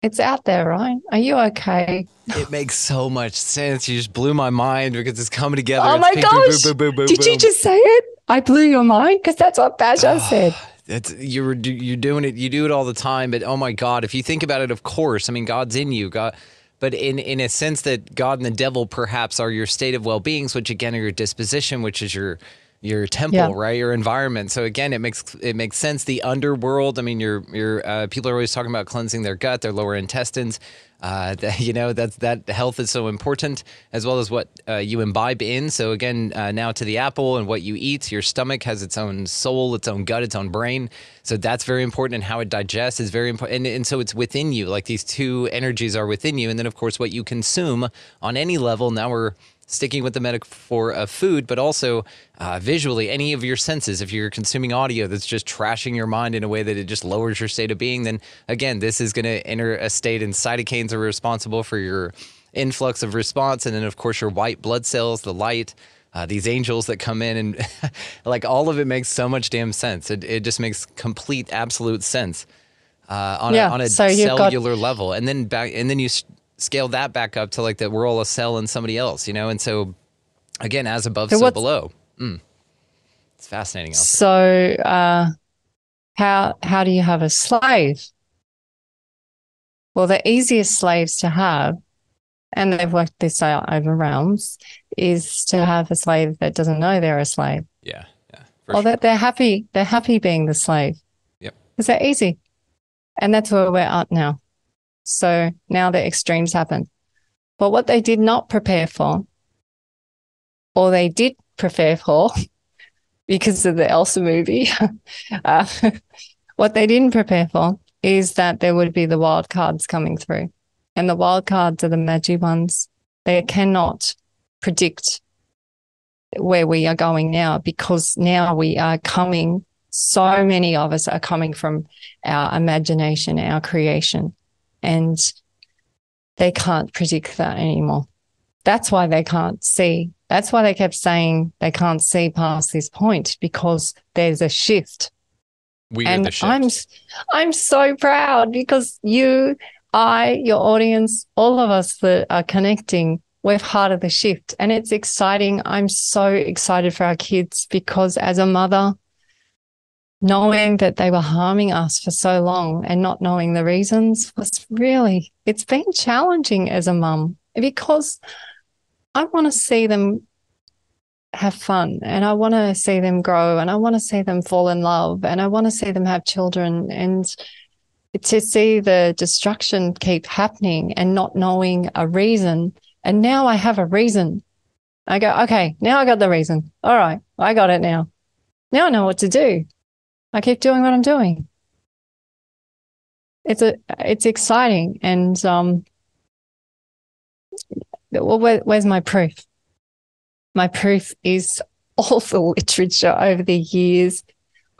Speaker 7: It's out there, right? Are you okay?
Speaker 8: It makes so much sense. You just blew my mind because it's coming together.
Speaker 7: Oh, my gosh. Did you just say it? I blew your mind? Because that's what Baja said.
Speaker 8: You're doing it. You do it all the time. But, oh, my God, if you think about it, of course. I mean, God's in you. But but in a sense that God and the devil perhaps are your state of well-beings, which again are your disposition, which is your temple, right? Your environment. So again, it makes sense. The underworld. I mean, your people are always talking about cleansing their gut, their lower intestines. That health is so important, as well as what you imbibe in. So again, now to the apple and what you eat. Your stomach has its own soul, its own gut, its own brain. So that's very important, and how it digests is very important. And so it's within you. Like these two energies are within you, and then of course what you consume on any level. Now we're sticking with the metaphor of food, but also visually, any of your senses. If you're consuming audio that's just trashing your mind in a way that it just lowers your state of being, then again, this is going to enter a state, and cytokines are responsible for your influx of response. And then of course your white blood cells, the light, these angels that come in, and like all of it makes so much damn sense. It just makes complete, absolute sense on a cellular level. And then you scale that back up to like that we're all a cell in somebody else, and so again, as above, so below. It's fascinating.
Speaker 7: So how do you have a slave? Well, the easiest slaves to have, and they've worked this out over realms, is to have a slave that doesn't know they're a slave.
Speaker 8: Yeah.
Speaker 7: Or that they're happy being the slave.
Speaker 8: Yep.
Speaker 7: Because they're easy. And that's where we're at now. So now the extremes happen. But what they did not prepare for, or they did prepare for because of the Elsa movie, what they didn't prepare for is that there would be the wild cards coming through. And the wild cards are the magic ones. They cannot predict where we are going now, because now we are coming, so many of us are coming from our imagination, our creation. And they can't predict that anymore. That's why they can't see. That's why they kept saying they can't see past this point, because there's a shift.
Speaker 8: The shift.
Speaker 7: I'm so proud, because you, your audience, all of us that are connecting, we're part of the shift. And it's exciting. I'm so excited for our kids, because as a mother, knowing that they were harming us for so long and not knowing the reasons it's been challenging as a mum, because I want to see them have fun, and I want to see them grow, and I want to see them fall in love, and I want to see them have children, and to see the destruction keep happening and not knowing a reason. And now I have a reason. I go, okay, now I got the reason. All right, I got it now. Now I know what to do. I keep doing what I'm doing. It's exciting. And where's my proof? My proof is all the literature over the years.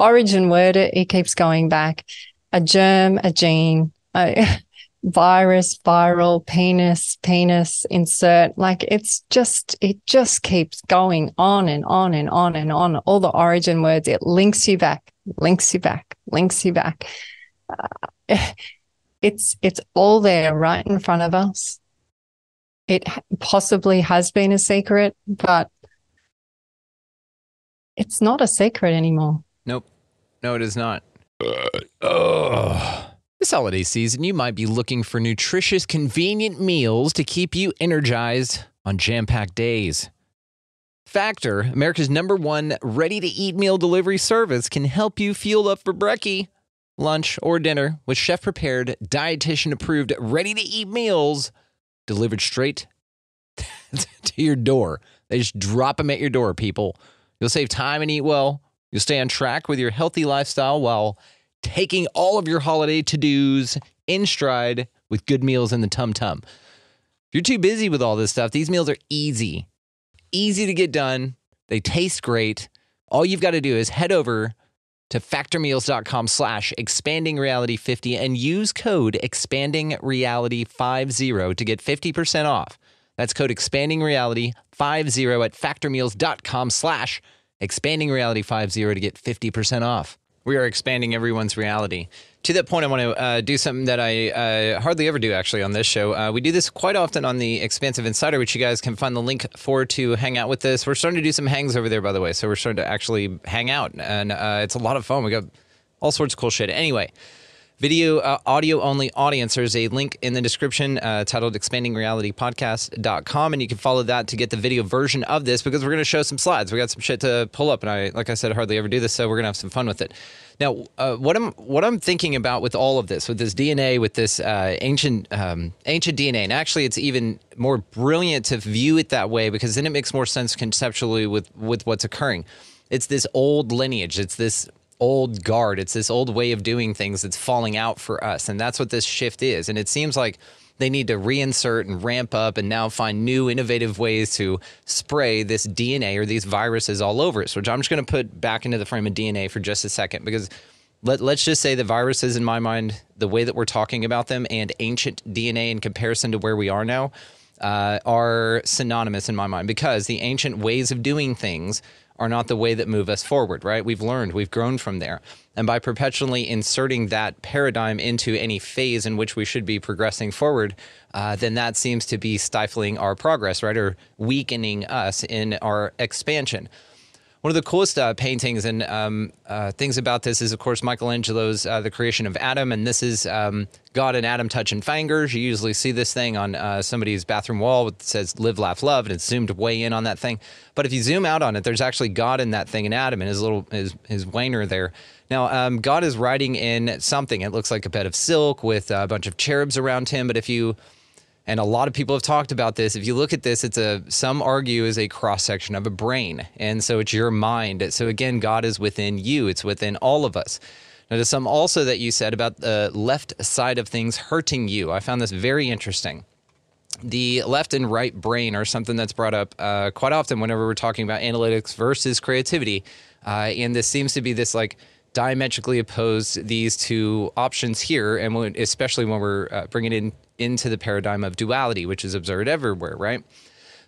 Speaker 7: Origin word, it keeps going back. A germ, a gene, a virus, viral, penis, insert. Like it just keeps going on and on and on and on. All the origin words, it links you back. It's all there right in front of us. It possibly has been a secret, but it's not a secret anymore.
Speaker 8: Nope. No, it is not. This holiday season, you might be looking for nutritious, convenient meals to keep you energized on jam-packed days. Factor, America's #1 ready-to-eat meal delivery service, can help you fuel up for brekkie, lunch, or dinner with chef-prepared, dietitian-approved, ready-to-eat meals delivered straight to your door. They just drop them at your door, people. You'll save time and eat well. You'll stay on track with your healthy lifestyle while taking all of your holiday to-dos in stride with good meals in the tum-tum. If you're too busy with all this stuff, these meals are easy to get done. They taste great. All you've got to do is head over to factormeals.com/expandingreality50 and use code expandingreality50 to get 50% off. That's code expandingreality50 at factormeals.com/expandingreality50 to get 50% off. We are expanding everyone's reality. To that point, I want to do something that I hardly ever do, actually, on this show. We do this quite often on the Expansive Insider, which you guys can find the link for to hang out with us. We're starting to do some hangs over there, by the way, so we're starting to actually hang out, and it's a lot of fun. We got all sorts of cool shit. Anyway, video, audio only audience, there's a link in the description titled expandingrealitypodcast.com, and you can follow that to get the video version of this, because we're going to show some slides. We got some shit to pull up, and like I said, I hardly ever do this, so we're going to have some fun with it. Now, what I'm thinking about with all of this, with this DNA, with this ancient DNA, and actually it's even more brilliant to view it that way, because then it makes more sense conceptually with what's occurring. It's this old lineage. It's this old guard. It's this old way of doing things that's falling out for us. And that's what this shift is. And it seems like they need to reinsert and ramp up and now find new innovative ways to spray this DNA or these viruses all over us, which I'm just going to put back into the frame of DNA for just a second, because let's just say the viruses, in my mind, the way that we're talking about them and ancient DNA in comparison to where we are now are synonymous in my mind, because the ancient ways of doing things are not the way that move us forward, right? We've learned, we've grown from there. And by perpetually inserting that paradigm into any phase in which we should be progressing forward, then that seems to be stifling our progress, right? Or weakening us in our expansion. One of the coolest paintings and things about this is, of course, Michelangelo's The Creation of Adam. And this is God and Adam touching fingers. You usually see this thing on somebody's bathroom wall that says live, laugh, love, and it's zoomed way in on that thing. But if you zoom out on it, there's actually God in that thing and Adam and his wainer there. Now, God is riding in something. It looks like a bed of silk with a bunch of cherubs around him. But if you... And a lot of people have talked about this. If you look at this, some argue is a cross-section of a brain. And so it's your mind. So again, God is within you. It's within all of us. Now, to some also that you said about the left side of things hurting you, I found this very interesting. The left and right brain are something that's brought up quite often whenever we're talking about analytics versus creativity. And this seems to be this like diametrically opposed, these two options here, and especially when we're bringing it into the paradigm of duality, which is observed everywhere, right?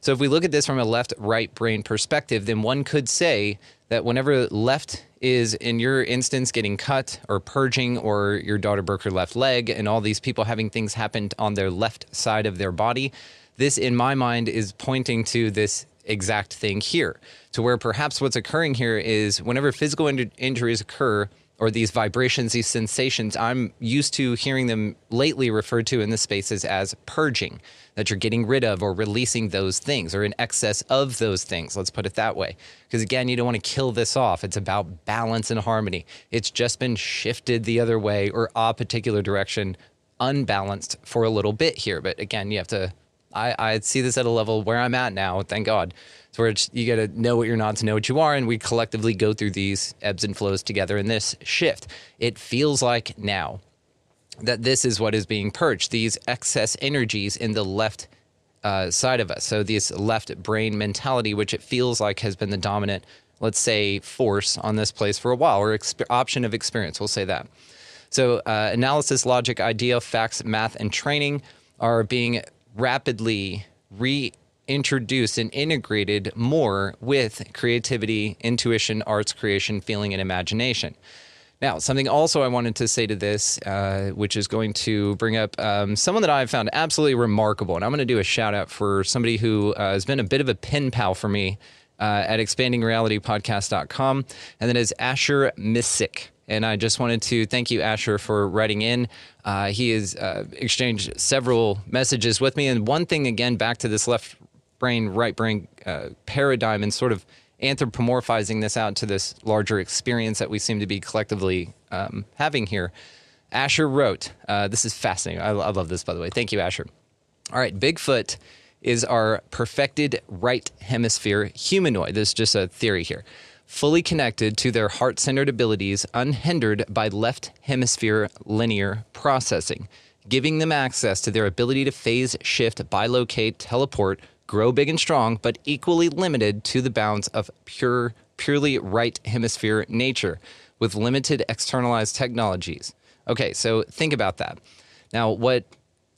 Speaker 8: So if we look at this from a left-right brain perspective, then one could say that whenever left is, in your instance, getting cut or purging, or your daughter broke her left leg, and all these people having things happen on their left side of their body, this, in my mind, is pointing to this exact thing here, to where perhaps what's occurring here is whenever physical injuries occur, or these vibrations, these sensations, I'm used to hearing them lately referred to in the spaces as purging, that you're getting rid of or releasing those things, or in excess of those things. Let's put it that way. Because again, you don't want to kill this off. It's about balance and harmony. It's just been shifted the other way or a particular direction, unbalanced for a little bit here. But again, you have to, I see this at a level where I'm at now, thank God. It's where you got to know what you're not to know what you are, and we collectively go through these ebbs and flows together in this shift. It feels like now that this is what is being purged, these excess energies in the left side of us. So this left brain mentality, which it feels like has been the dominant, let's say, force on this place for a while, or option of experience, we'll say that. So analysis, logic, idea, facts, math, and training are being rapidly reintroduced and integrated more with creativity, intuition, arts, creation, feeling, and imagination. Now, something also I wanted to say to this, which is going to bring up someone that I've found absolutely remarkable. And I'm going to do a shout out for somebody who has been a bit of a pen pal for me at expandingrealitypodcast.com. And that is Asher Missick. And I just wanted to thank you, Asher, for writing in. He has exchanged several messages with me. And one thing, again, back to this left brain, right brain paradigm, and sort of anthropomorphizing this out to this larger experience that we seem to be collectively having here. Asher wrote, this is fascinating. I love this, by the way. Thank you, Asher. All right, Bigfoot is our perfected right hemisphere humanoid. This is just a theory here. Fully connected to their heart-centered abilities, unhindered by left hemisphere linear processing, giving them access to their ability to phase shift, bilocate, teleport, grow big and strong, but equally limited to the bounds of purely right hemisphere nature, with limited externalized technologies. Okay, so think about that. Now, what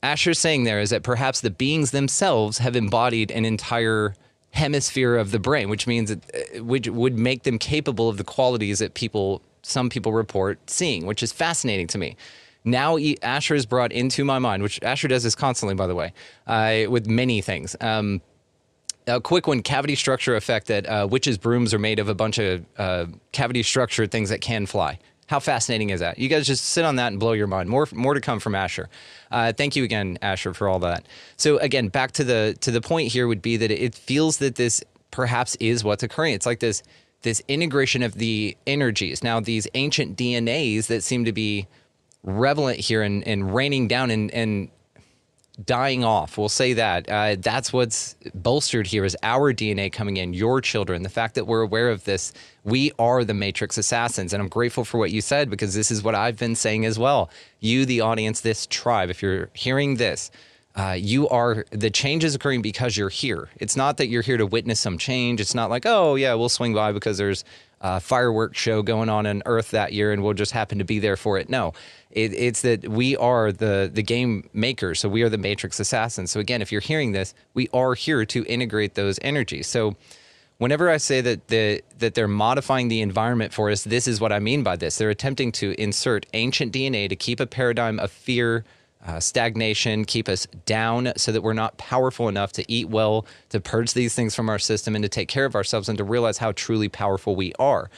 Speaker 8: Asher's saying there is that perhaps the beings themselves have embodied an entire hemisphere of the brain, which means that which would make them capable of the qualities that some people report seeing, which is fascinating to me. Now Asher is brought into my mind, which Asher does this constantly, by the way, with many things. A quick one, cavity structure effect, that witches' brooms are made of a bunch of cavity structure things that can fly. How fascinating is that? You guys just sit on that and blow your mind. More to come from Asher. Thank you again, Asher, for all that. So again, back to the point here would be that it feels that this perhaps is what's occurring. It's like this integration of the energies. Now, these ancient DNAs that seem to be relevant here and raining down and dying off. We'll say that. That's what's bolstered here is our DNA coming in, your children, the fact that we're aware of this. We are the Matrix assassins. And I'm grateful for what you said, because this is what I've been saying as well. You, the audience, this tribe, if you're hearing this, you are, the change is occurring because you're here. It's not that you're here to witness some change. It's not like, oh yeah, we'll swing by because there's a fireworks show going on Earth that year and we'll just happen to be there for it. No, it's that we are the game makers. So we are the Matrix assassins. So again, if you're hearing this, we are here to integrate those energies. So whenever I say that they're modifying the environment for us, this is what I mean by this. They're attempting to insert ancient DNA to keep a paradigm of fear, stagnation, keep us down so that we're not powerful enough to eat well, to purge these things from our system and to take care of ourselves and to realize how truly powerful we are.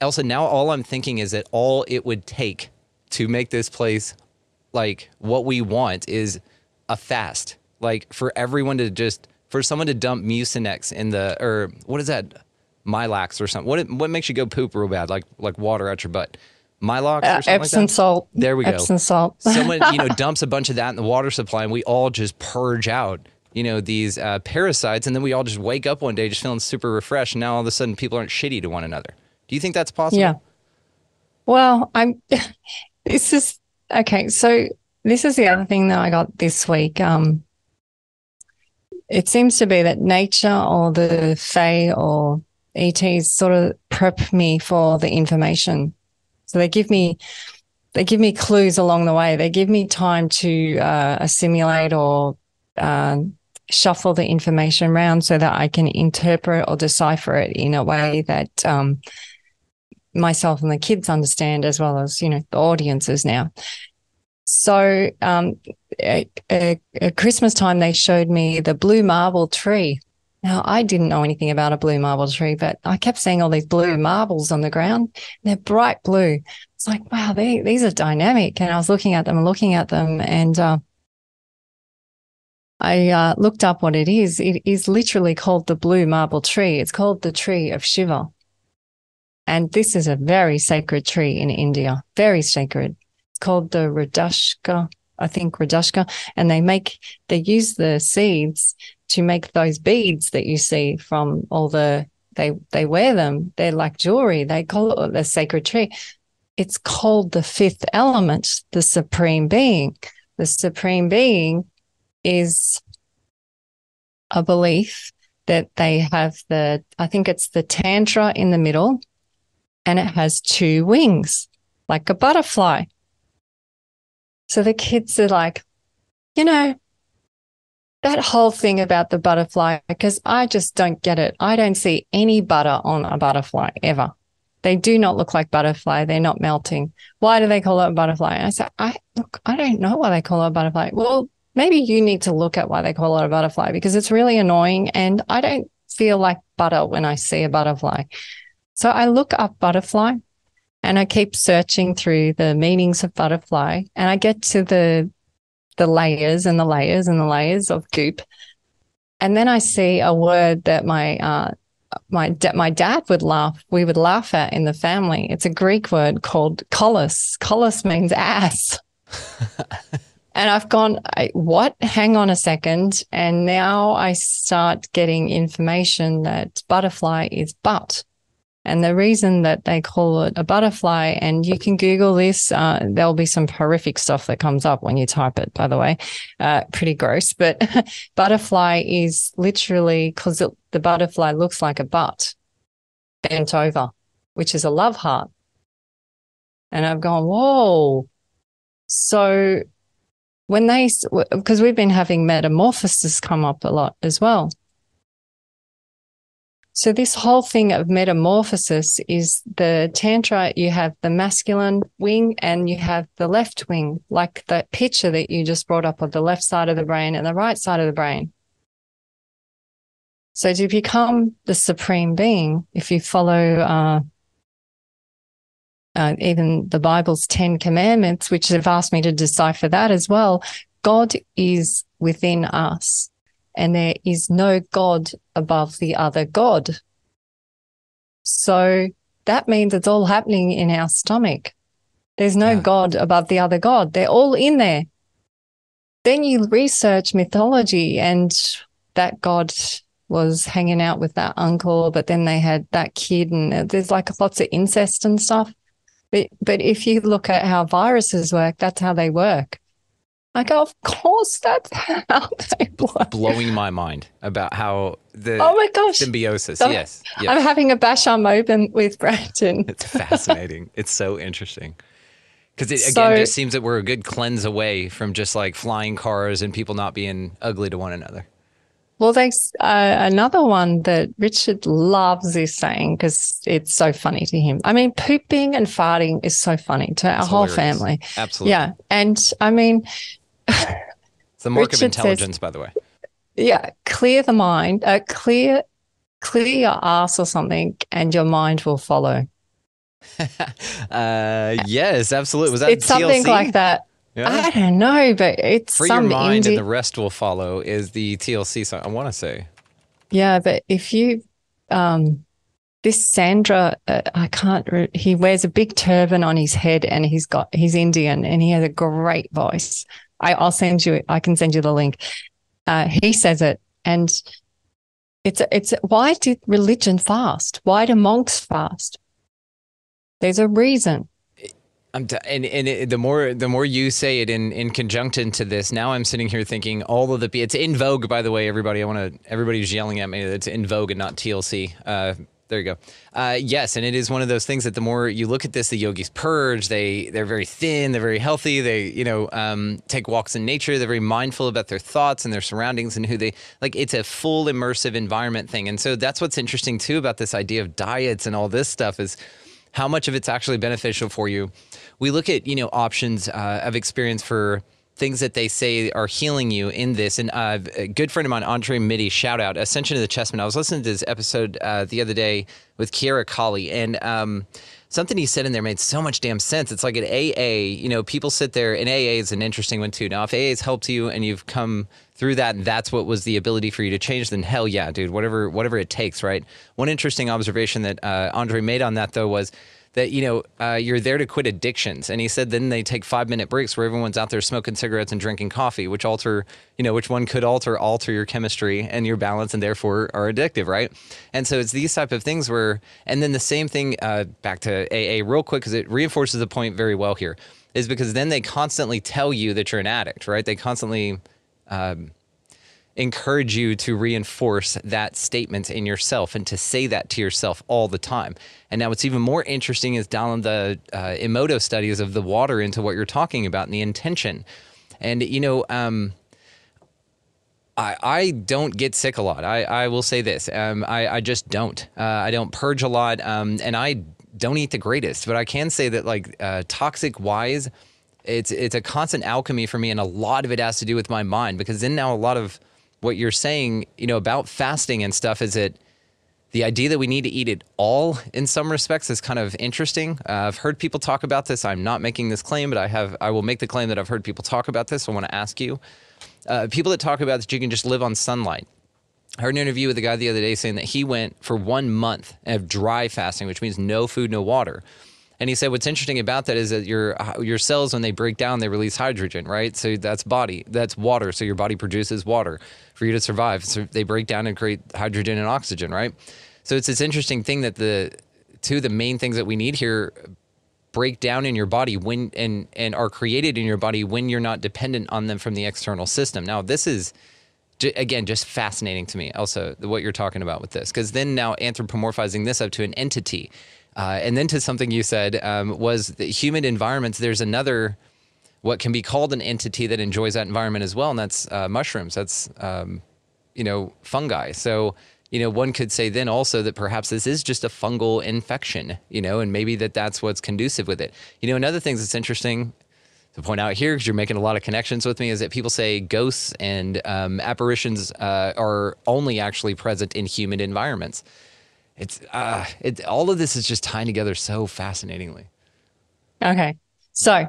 Speaker 8: Elsa, now all I'm thinking is that all it would take to make this place like what we want is a fast. Like for everyone to just, for someone to dump Mucinex in the, or what is that? Milax or something. What makes you go poop real bad? Like water out your butt. Milox or something
Speaker 7: Epsom
Speaker 8: like that?
Speaker 7: salt.
Speaker 8: There we go.
Speaker 7: Epsom salt.
Speaker 8: Someone, dumps a bunch of that in the water supply and we all just purge out, these parasites. And then we all just wake up one day just feeling super refreshed. And now all of a sudden people aren't shitty to one another. Do you think that's possible?
Speaker 7: Yeah. Well, this is the other thing that I got this week. It seems to be that nature or the Fae or ETs sort of prep me for the information. So they give me clues along the way. They give me time to assimilate or shuffle the information around so that I can interpret or decipher it in a way that myself and the kids understand, as well as, the audiences now. So at Christmas time, they showed me the blue marble tree. Now, I didn't know anything about a blue marble tree, but I kept seeing all these blue marbles on the ground. They're bright blue. It's like, wow, these are dynamic. And I was looking at them, and I looked up what it is. It is literally called the blue marble tree. It's called the tree of Shiva. And this is a very sacred tree in India, very sacred. It's called the Radushka, and they use the seeds to make those beads that you see from all they wear them. They're like jewelry. They call it the sacred tree. It's called the fifth element, the supreme being. The supreme being is a belief that they have I think it's the tantra in the middle, and it has two wings, like a butterfly. So the kids are like, that whole thing about the butterfly, because I just don't get it. I don't see any butter on a butterfly ever. They do not look like butterfly. They're not melting. Why do they call it a butterfly? And I said, I don't know why they call it a butterfly. Well, maybe you need to look at why they call it a butterfly, because it's really annoying and I don't feel like butter when I see a butterfly. So I look up butterfly and I keep searching through the meanings of butterfly, and I get to the layers and the layers and the layers of goop. And then I see a word that my dad would laugh at in the family. It's a Greek word called kolos. Kolos means ass. And I've gone, what? Hang on a second. And now I start getting information that butterfly is butt. And the reason that they call it a butterfly, and you can Google this, there'll be some horrific stuff that comes up when you type it, by the way, pretty gross. But butterfly is literally because the butterfly looks like a butt bent over, which is a love heart. And I've gone, whoa. So because we've been having metamorphosis come up a lot as well. So this whole thing of metamorphosis is the tantra. You have the masculine wing and you have the left wing, like the picture that you just brought up of the left side of the brain and the right side of the brain. So to become the supreme being, if you follow even the Bible's 10 Commandments, which they've asked me to decipher that as well. God is within us, and there is no God above the other God. So that means it's all happening in our stomach. There's no God above the other God. They're all in there. Then you research mythology, and that God was hanging out with that uncle, but then they had that kid, and there's like lots of incest and stuff. But if you look at how viruses work, that's how they work. I go, of course, that's how they work.
Speaker 8: Blowing my mind about how the symbiosis. Yes.
Speaker 7: I'm having a bash on open with Brandon.
Speaker 8: It's fascinating. It's so interesting. Because it, again, just seems that we're a good cleanse away from just like flying cars and people not being ugly to one another.
Speaker 7: Well, there's another one that Richard loves this saying because it's so funny to him. I mean, pooping and farting is so funny to our whole family.
Speaker 8: Absolutely.
Speaker 7: Yeah. And I mean,
Speaker 8: it's the mark of intelligence, by the way.
Speaker 7: Yeah. Clear the mind, clear your ass or something, and your mind will follow.
Speaker 8: Yes, absolutely. Was that
Speaker 7: it's something
Speaker 8: TLC?
Speaker 7: like that? Yeah. I don't know, but it's
Speaker 8: free
Speaker 7: some
Speaker 8: your mind and the rest will follow is the TLC song. I want to say.
Speaker 7: Yeah, but if you, this Sandra, he wears a big turban on his head, and he's Indian, and he has a great voice. I can send you the link. He says it, and it's why did religion fast? Why do monks fast? There's a reason.
Speaker 8: The more you say it in conjunction to this, now I'm sitting here thinking all of it's in vogue, by the way, everybody. Everybody's yelling at me that it's in vogue and not TLC. There you go. Yes, and it is one of those things that the more you look at this, the yogis purge. They're very thin. They're very healthy. They take walks in nature. They're very mindful about their thoughts and their surroundings and who they like. It's a full immersive environment thing, and so that's what's interesting too about this idea of diets and all this stuff is how much of it's actually beneficial for you. We look at, options of experience for things that they say are healing you in this. And a good friend of mine, Andre Mitty, shout out, Ascension of the Chessman. I was listening to this episode the other day with Kiera Colley, and something he said in there made so much damn sense. It's like at AA, people sit there, and AA is an interesting one too. Now, if AA has helped you and you've come through that, and that's what was the ability for you to change, then hell yeah, dude, whatever it takes, right? One interesting observation that Andre made on that, though, was that, you're there to quit addictions. And he said then they take 5-minute breaks where everyone's out there smoking cigarettes and drinking coffee, which which one could alter your chemistry and your balance and therefore are addictive, right? And so it's these type of things and then the same thing, back to AA real quick, because it reinforces the point very well here, is because then they constantly tell you that you're an addict, right? They constantly encourage you to reinforce that statement in yourself and to say that to yourself all the time. And now what's even more interesting is down the Emoto studies of the water into what you're talking about and the intention. And, I don't get sick a lot. I will say this. I just don't. I don't purge a lot, and I don't eat the greatest. But I can say that, toxic-wise, it's a constant alchemy for me, and a lot of it has to do with my mind, because then now a lot of what you're saying, about fasting and stuff is that the idea that we need to eat it all in some respects is kind of interesting. I've heard people talk about this. I'm not making this claim, but I will make the claim that I've heard people talk about this. I want to ask you, people that talk about that you can just live on sunlight. I heard an interview with a guy the other day saying that he went for 1 month of dry fasting, which means no food, no water. And he said what's interesting about that is that your cells, when they break down, they release hydrogen, right? So that's water. So your body produces water for you to survive. So they break down and create hydrogen and oxygen, right? So it's this interesting thing that the main things that we need here break down in your body and are created in your body when you're not dependent on them from the external system. Now, this is, again, just fascinating to me, Elsa, what you're talking about with this, because then now anthropomorphizing this up to an entity. And then to something you said was that humid environments, there's another, what can be called an entity that enjoys that environment as well, and that's mushrooms. That's, fungi. So, one could say then also that perhaps this is just a fungal infection, and maybe that's what's conducive with it. Another thing that's interesting to point out here, because you're making a lot of connections with me, is that people say ghosts and apparitions are only actually present in humid environments. All of this is just tying together so fascinatingly.
Speaker 7: Okay. So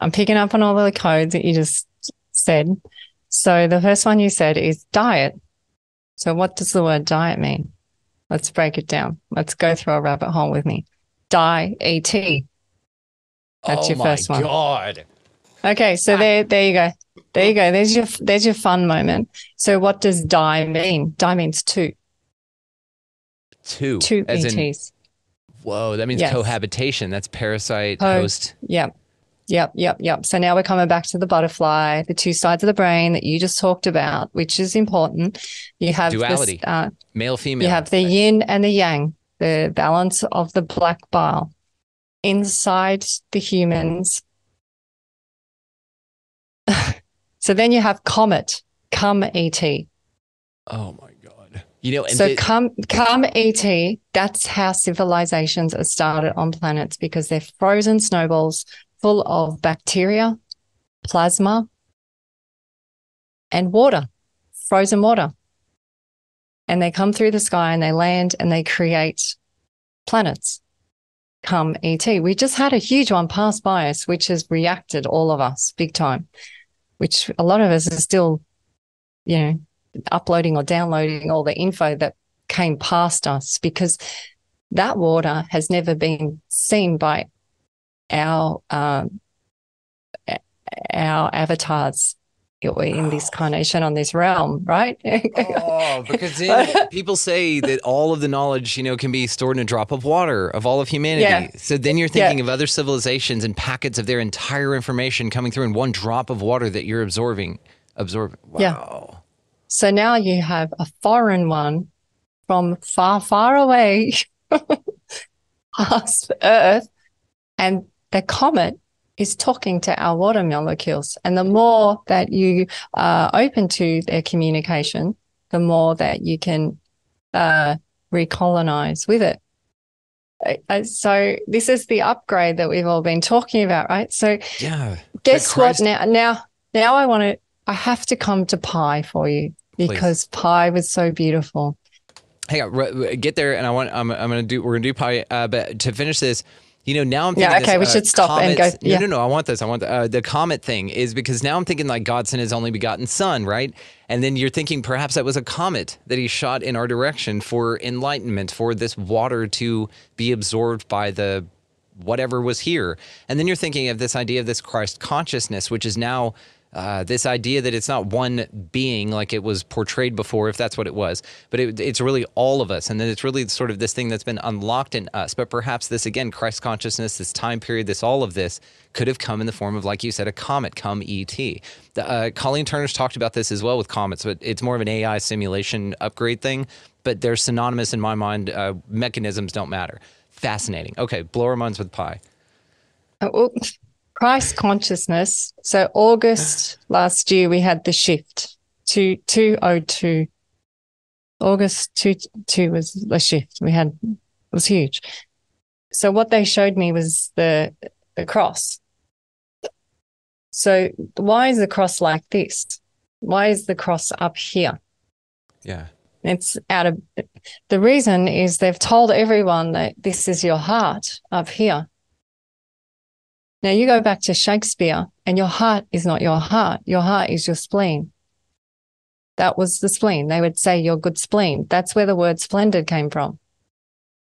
Speaker 7: I'm picking up on all the codes that you just said. So the first one you said is diet. So what does the word diet mean? Let's break it down. Let's go through a rabbit hole with me. Die-E-T. That's your first one.
Speaker 8: Oh my God.
Speaker 7: Okay, so there you go. There you go. There's your fun moment. So what does die mean? Die means two. Two
Speaker 8: As
Speaker 7: ETs.
Speaker 8: Whoa, that means cohabitation. That's parasite, host.
Speaker 7: Yep. So now we're coming back to the butterfly, the two sides of the brain that you just talked about, which is important. You have
Speaker 8: duality, male, female.
Speaker 7: You have the yin and the yang, the balance of the black bile. Inside the humans. So then you have comet, come-E-T.
Speaker 8: Oh my God. You know, and
Speaker 7: so come-E-T, that's how civilizations are started on planets, because they're frozen snowballs full of bacteria, plasma, and water, frozen water. And they come through the sky and they land and they create planets. Come ET. We just had a huge one pass by us, which has reacted all of us big time, which a lot of us are still, uploading or downloading all the info that came past us, because that water has never been seen by our avatars in this incarnation on this realm, right?
Speaker 8: Because then people say that all of the knowledge, can be stored in a drop of water of all of humanity. Yeah. So then you're thinking of other civilizations and packets of their entire information coming through in one drop of water that you're absorbing. Wow.
Speaker 7: Yeah. So now you have a foreign one from far, far away past Earth, and the comet is talking to our water molecules. And the more that you are open to their communication, the more that you can recolonize with it. So this is the upgrade that we've all been talking about, right? So guess what? Now I have to come to pi for you, because pi was so beautiful.
Speaker 8: Hang on, get there, and we're gonna do pi. But to finish this, now I'm thinking. Yeah,
Speaker 7: okay, we should stop
Speaker 8: comets,
Speaker 7: and go. Yeah.
Speaker 8: No, I want this. I want the comet thing, is because now I'm thinking like God sent his only begotten son, right? And then you're thinking perhaps that was a comet that he shot in our direction for enlightenment, for this water to be absorbed by the whatever was here. And then you're thinking of this idea of this Christ consciousness, which is now this idea that it's not one being like it was portrayed before, if that's what it was, but it's really all of us. And then it's really sort of this thing that's been unlocked in us. But perhaps this, again, Christ consciousness, this time period, all of this could have come in the form of, like you said, a comet, come ET. Colleen Turner's talked about this as well with comets, but it's more of an AI simulation upgrade thing. But they're synonymous in my mind. Mechanisms don't matter. Fascinating. Okay, blow our minds with pi.
Speaker 7: Christ consciousness. So August last year, we had the shift to 202. August 22 was the shift it was huge. So what they showed me was the cross. So why is the cross like this? Why is the cross up here?
Speaker 8: Yeah.
Speaker 7: It's the reason is they've told everyone that this is your heart up here. Now, you go back to Shakespeare, and your heart is not your heart. Your heart is your spleen. That was the spleen. They would say your good spleen. That's where the word splendid came from.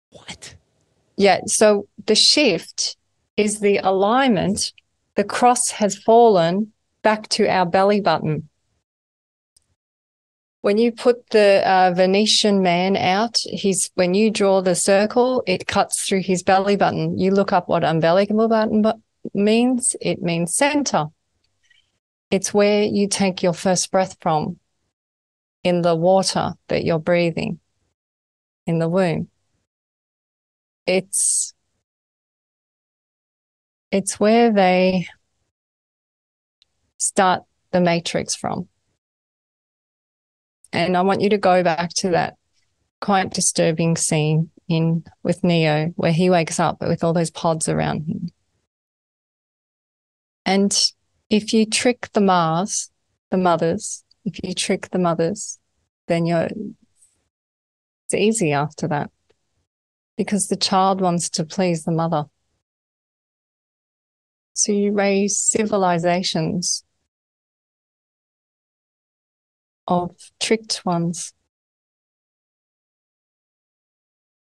Speaker 8: What?
Speaker 7: Yeah, so the shift is the alignment. The cross has fallen back to our belly button. When you put the Venetian man out, when you draw the circle, it cuts through his belly button. You look up what umbilical button means. It means center. It's where you take your first breath from, in the water that you're breathing in the womb. It's where they start the matrix from. And I want you to go back to that quite disturbing scene with Neo, where he wakes up with all those pods around him. And if you trick the mothers, then it's easy after that, because the child wants to please the mother. So you raise civilizations of tricked ones.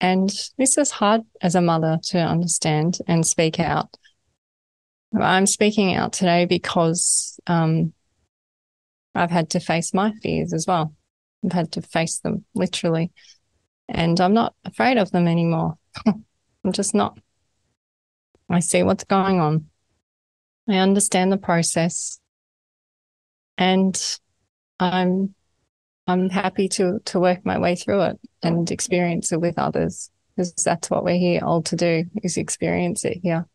Speaker 7: And this is hard as a mother to understand and speak out. I'm speaking out today because I've had to face my fears as well. I've had to face them literally. And I'm not afraid of them anymore. I'm just not. I see what's going on. I understand the process. And I'm happy to work my way through it and experience it with others, because that's what we're here all to do, is experience it here.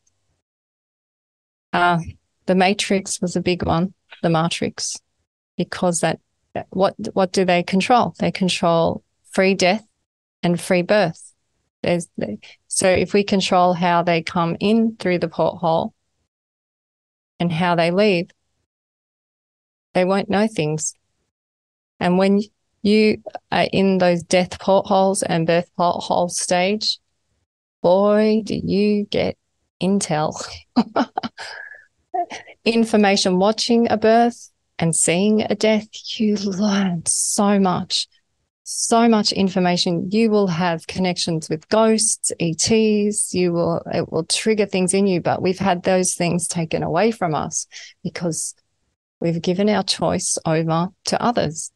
Speaker 7: The Matrix was a big one, the Matrix, because what do they control? They control free death and free birth. So if we control how they come in through the porthole and how they leave, they won't know things. And when you are in those death portholes and birth porthole stage, boy, do you get intel. Information watching a birth and seeing a death, you learn so much information. You will have connections with ghosts, ETs, it will trigger things in you, but we've had those things taken away from us because we've given our choice over to others.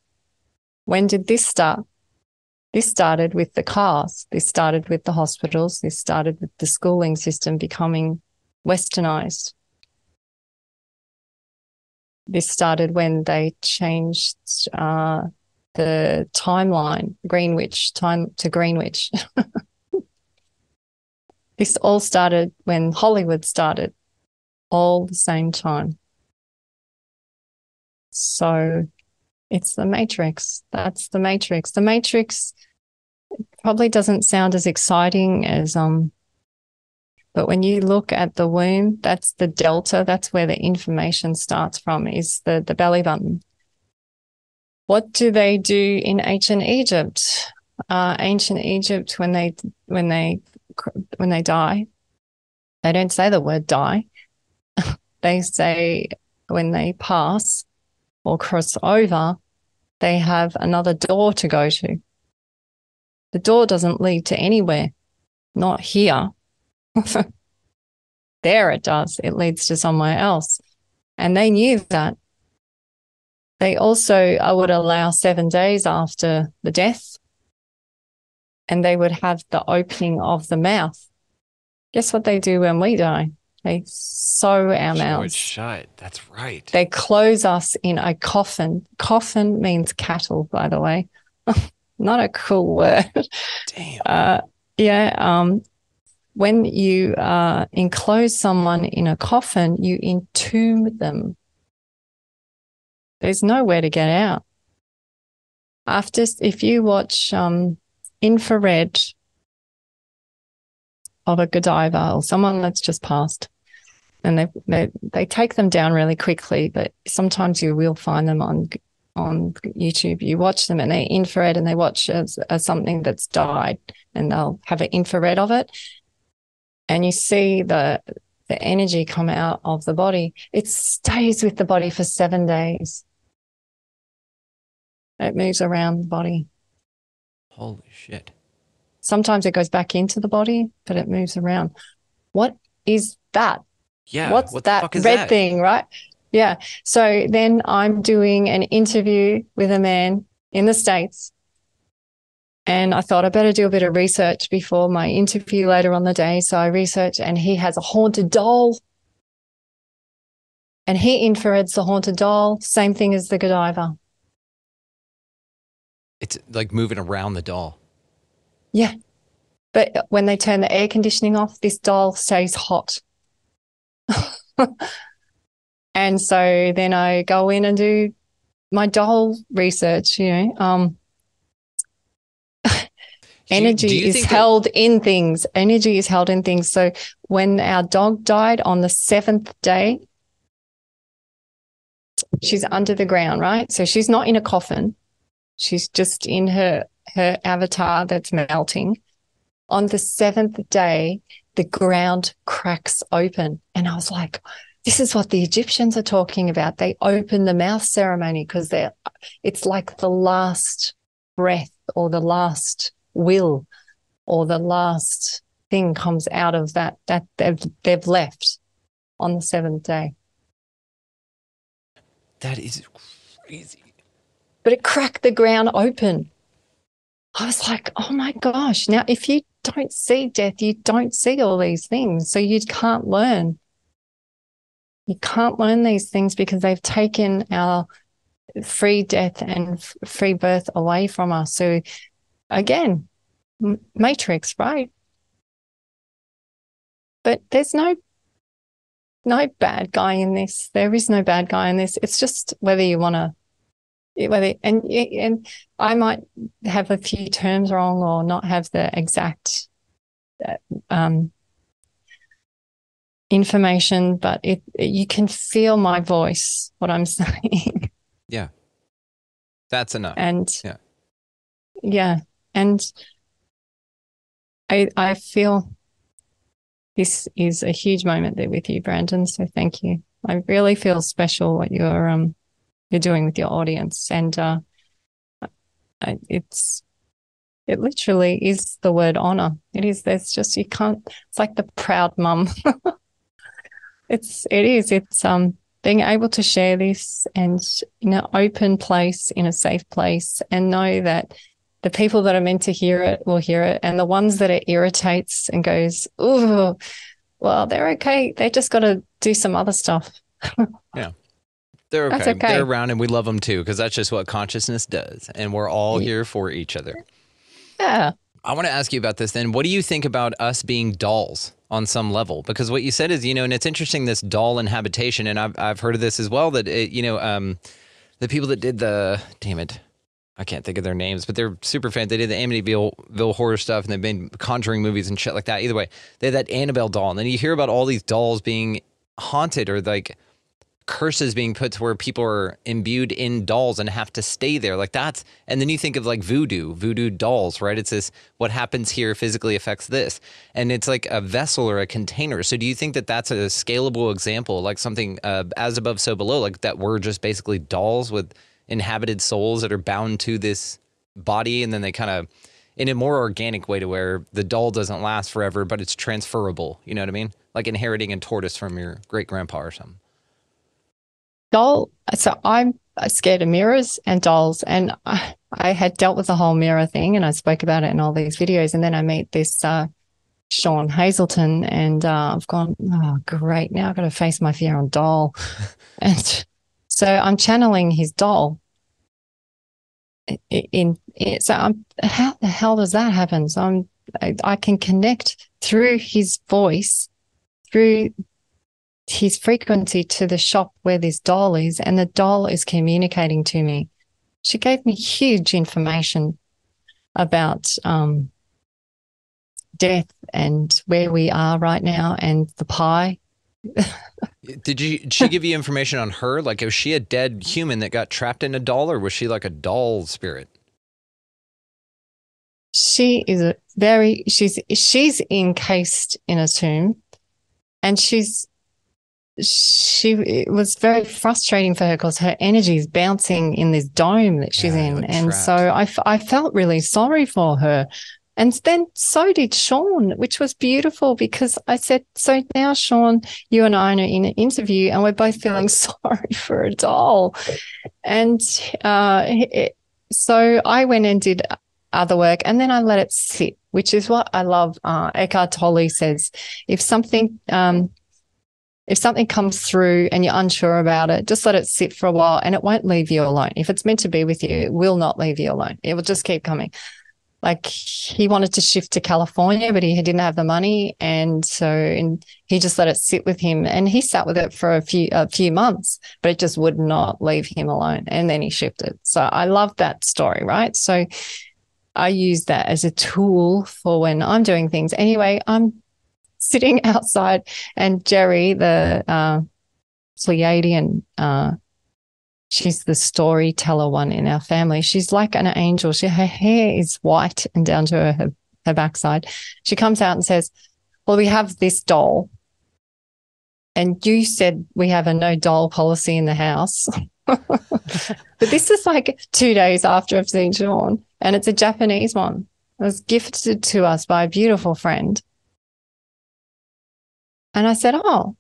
Speaker 7: When did this start? This started with the cars. This started with the hospitals. This started with the schooling system becoming westernized. This started when they changed the timeline, Greenwich time to Greenwich. This all started when Hollywood started, all the same time. So it's the Matrix. That's the Matrix. The Matrix probably doesn't sound as exciting as but when you look at the womb, that's the delta. That's where the information starts from, is the belly button. What do they do in ancient Egypt? Ancient Egypt, when they die, they don't say the word die. They say when they pass or cross over, they have another door to go to. The door doesn't lead to anywhere, not here. There it does. It leads to somewhere else. And they knew that. They also would allow 7 days after the death, and they would have the opening of the mouth. Guess what they do when we die? They sew our mouths.
Speaker 8: Shut. That's right.
Speaker 7: They close us in a coffin. Coffin means cattle, by the way. Not a cool word.
Speaker 8: Damn.
Speaker 7: When you enclose someone in a coffin, you entomb them. There's nowhere to get out. If you watch infrared of a Godiva or someone that's just passed, and they take them down really quickly, but sometimes you will find them on YouTube. You watch them and they're infrared, and they watch as something that's died, and they'll have an infrared of it, and you see the energy come out of the body. It stays with the body for 7 days. It moves around the body.
Speaker 8: Holy shit.
Speaker 7: Sometimes it goes back into the body, but it moves around. What is that?
Speaker 8: Yeah.
Speaker 7: What's
Speaker 8: what
Speaker 7: that red thing, right? Yeah. So then I'm doing an interview with a man in the States, and I thought I better do a bit of research before my interview later on the day. So I researched, and he has a haunted doll, and he infrareds the haunted doll, same thing as the Godiva.
Speaker 8: It's like moving around the doll.
Speaker 7: Yeah. But when they turn the air conditioning off, this doll stays hot. And so then I go in and do my doll research, Energy is held in things. Energy is held in things. So when our dog died on the 7th day, she's under the ground, right? So she's not in a coffin. She's just in her avatar that's melting. On the 7th day, the ground cracks open. And I was like, this is what the Egyptians are talking about. They open the mouth ceremony because it's like the last breath or the last will or the last thing comes out of that they've left on the seventh day.
Speaker 8: That is crazy.
Speaker 7: But it cracked the ground open. I was like, oh my gosh. Now, if you don't see death, you don't see all these things. So you can't learn. You can't learn these things because they've taken our free death and free birth away from us. So again, Matrix, right? But there's no bad guy in this. There is no bad guy in this. It's just whether you want to, and I might have a few terms wrong or not have the exact information, but you can feel my voice, what I'm saying.
Speaker 8: Yeah, that's enough.
Speaker 7: And yeah, and I feel this is a huge moment there with you, Brandon. So thank you. I really feel special what you're doing with your audience, and it literally is the word honor. It is. There's just you can't. It's like the proud mum. It is. It's being able to share this and in an open place, in a safe place, and know that the people that are meant to hear it will hear it, and the ones that it irritates and goes, oh, well, they're okay. They just got to do some other stuff.
Speaker 8: Yeah. They're okay.
Speaker 7: That's okay.
Speaker 8: They're around and we love them too, because that's just what consciousness does. And we're all here for each other.
Speaker 7: Yeah.
Speaker 8: I want to ask you about this then. What do you think about us being dolls on some level? Because what you said is, and it's interesting, this doll inhabitation, and I've heard of this as well, that, the people that did I can't think of their names, but they're super fans. They did the Amityville horror stuff, and they've been Conjuring movies and shit like that. Either way, they had that Annabelle doll, and then you hear about all these dolls being haunted or like curses being put to where people are imbued in dolls and have to stay there. Like that's, and then you think of like voodoo dolls, right? It's this, what happens here physically affects this. And it's like a vessel or a container. So do you think that that's a scalable example, like something as above, so below, like that we're just basically dolls with inhabited souls that are bound to this body, and then they kind of, in a more organic way, to where the doll doesn't last forever, but it's transferable. You know what I mean? Like inheriting a tortoise from your great grandpa or something.
Speaker 7: Doll. So I'm scared of mirrors and dolls, and I had dealt with the whole mirror thing, and I spoke about it in all these videos. And then I meet this Sean Hazelton, and I've gone, oh great, now I've got to face my fear on doll. And so I'm channeling his doll. How the hell does that happen? So I can connect through his voice, through his frequency, to the shop where this doll is, and the doll is communicating to me. She gave me huge information about death and where we are right now and the pie.
Speaker 8: Did she give you information on her? Like, was she a dead human that got trapped in a doll, or was she like a doll spirit?
Speaker 7: She is she's encased in a tomb, and it was very frustrating for her because her energy is bouncing in this dome that she's in. And trapped. So I felt really sorry for her. And then so did Sean, which was beautiful, because I said, so now, Sean, you and I are in an interview and we're both feeling sorry for a doll. And so I went and did other work, and then I let it sit, which is what I love. Eckhart Tolle says, if something comes through and you're unsure about it, just let it sit for a while and it won't leave you alone. If it's meant to be with you, it will not leave you alone. It will just keep coming. Like, he wanted to shift to California, but he didn't have the money. And he just let it sit with him, and he sat with it for a few months, but it just would not leave him alone. And then he shifted. So I love that story, right? So I use that as a tool for when I'm doing things. Anyway, I'm sitting outside, and Jerry, the Pleiadian, she's the storyteller one in our family. She's like an angel. Her hair is white and down to her backside. She comes out and says, well, we have this doll, And you said we have a no doll policy in the house. But this is like 2 days after I've seen Sean, and it's a Japanese one. It was gifted to us by a beautiful friend. And I said, oh,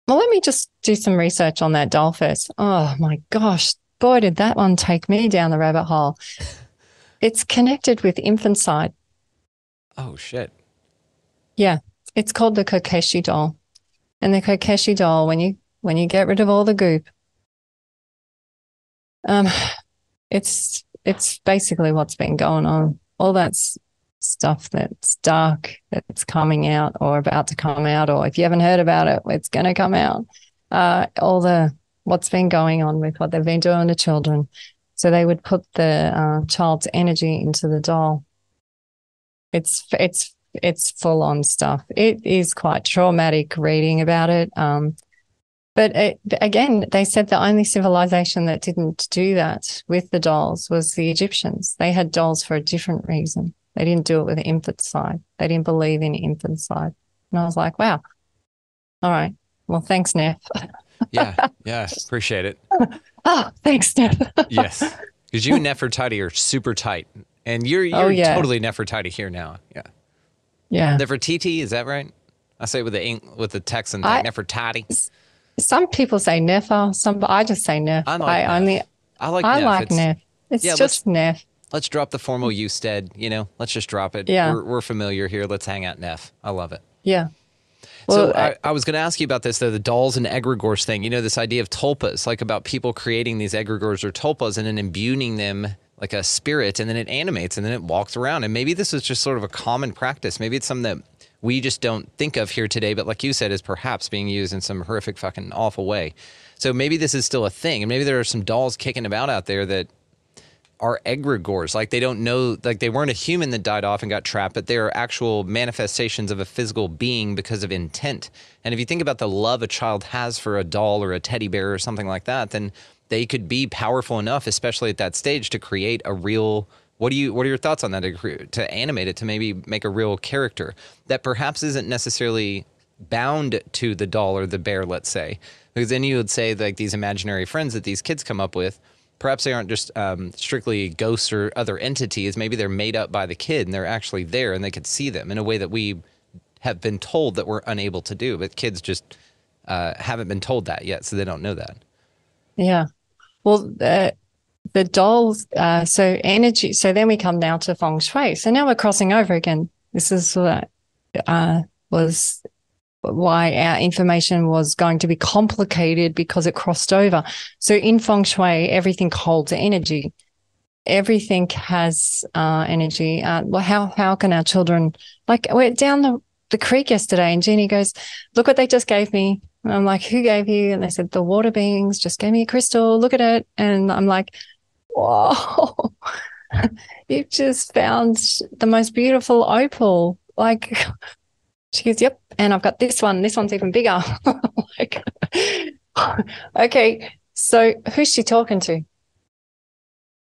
Speaker 7: well, let me just do some research on that doll first. Oh, my gosh. Boy, did that one take me down the rabbit hole. It's connected with infanticide.
Speaker 8: Oh, shit. Yeah.
Speaker 7: It's called the Kokeshi doll. And the Kokeshi doll, when you get rid of all the goop, it's basically what's been going on. All that stuff that's dark, that's coming out or about to come out, or if you haven't heard about it, it's going to come out. What's been going on with what they've been doing to children. So they would put the child's energy into the doll. It's full on stuff. It is quite traumatic reading about it. But again, they said the only civilization that didn't do that with the dolls was the Egyptians. They had dolls for a different reason. They didn't do it with infanticide. They didn't believe in infanticide. And I was like, wow. All right. Well, thanks, Neff.
Speaker 8: Yeah. Appreciate it.
Speaker 7: Oh, thanks, Neff.
Speaker 8: Yes. Because you and Nefertiti are super tight. And you're totally Nefertiti here now. Yeah.
Speaker 7: Yeah.
Speaker 8: Nefertiti, is that right? I say with the Texan thing, Nefertiti.
Speaker 7: Some people say Neffa. I just say Neff.
Speaker 8: I like
Speaker 7: Neff. It's just Neff.
Speaker 8: Let's drop the formal you stead. Let's just drop it.
Speaker 7: Yeah.
Speaker 8: We're familiar here. Let's hang out, Neff. I love it.
Speaker 7: Yeah.
Speaker 8: Well, so I was going to ask you about this, though, the dolls and egregores thing. This idea of tulpas, like about people creating these egregores or tulpas and then imbuing them like a spirit, and then it animates and then it walks around. And maybe this is just sort of a common practice. Maybe it's something that we just don't think of here today, but like you said, is perhaps being used in some horrific fucking awful way. So maybe this is still a thing. And maybe there are some dolls kicking about out there that are egregores. Like they don't know, like they weren't a human that died off and got trapped, but they are actual manifestations of a physical being because of intent. And if you think about the love a child has for a doll or a teddy bear or something like that, then they could be powerful enough, especially at that stage, to create a real... What are your thoughts on that, to animate it, to maybe make a real character that perhaps isn't necessarily bound to the doll or the bear, let's say? Because then you would say like these imaginary friends that these kids come up with, perhaps they aren't just strictly ghosts or other entities. Maybe they're made up by the kid and they're actually there and they could see them in a way that we have been told that we're unable to do. But kids just haven't been told that yet, so they don't know that. Yeah.
Speaker 7: Well, the dolls, so energy. So then we come now to feng shui. So now we're crossing over again. This is what was why our information was going to be complicated, because it crossed over. So in feng shui, everything holds energy. Everything has energy. How can our children, like we're down the creek yesterday and Jeannie goes, look what they just gave me. And I'm like, who gave you? And they said, the water beings just gave me a crystal. Look at it. And I'm like, whoa, you've just found the most beautiful opal. Like, she goes, yep. And I've got this one. This one's even bigger. Like, okay. So who's she talking to?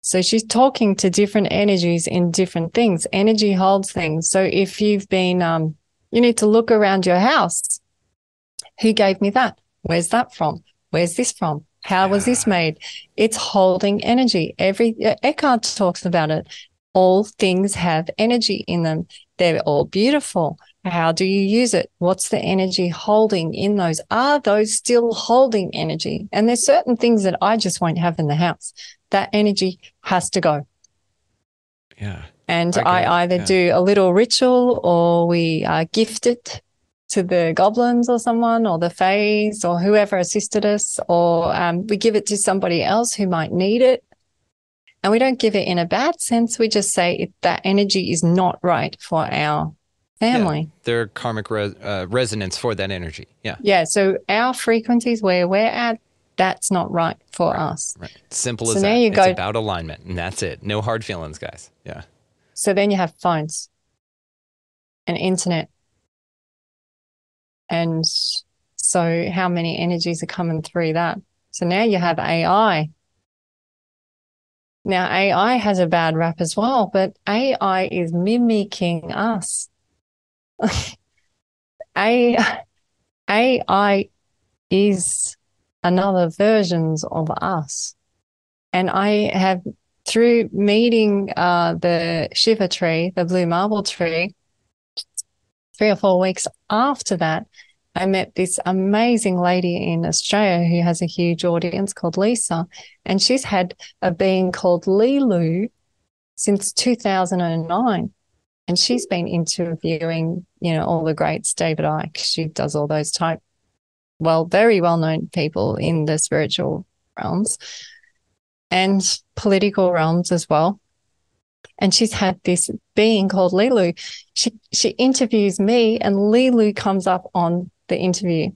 Speaker 7: So she's talking to different energies in different things. Energy holds things. So if you've been, you need to look around your house. Who gave me that? Where's that from? Where's this from? How was this made? It's holding energy. Eckhart talks about it. All things have energy in them. They're all beautiful. How do you use it? What's the energy holding in those? Are those still holding energy? And there's certain things that I just won't have in the house. That energy has to go.
Speaker 8: Yeah.
Speaker 7: And I either do a little ritual, or we gift it to the goblins or someone, or the fays, or whoever assisted us, or we give it to somebody else who might need it. And we don't give it in a bad sense. We just say that energy is not right for our family.
Speaker 8: Yeah, their karmic resonance for that energy. Yeah.
Speaker 7: Yeah. So our frequencies where we're at, that's not right for us.
Speaker 8: Right. Simple as that. It's about alignment, and that's it. No hard feelings, guys. Yeah.
Speaker 7: So then you have phones and internet. And so how many energies are coming through that? So now you have AI. Now AI has a bad rap as well, but AI is mimicking us. AI is another versions of us. And I have, through meeting the Shiva tree, the blue marble tree, 3 or 4 weeks after that, I met this amazing lady in Australia who has a huge audience called Lisa, and she's had a being called Lilu since 2009. And she's been interviewing, all the greats, David Icke. She does all those very well-known people in the spiritual realms and political realms as well. And she's had this being called Lilu. She interviews me, and Lilu comes up on the interview.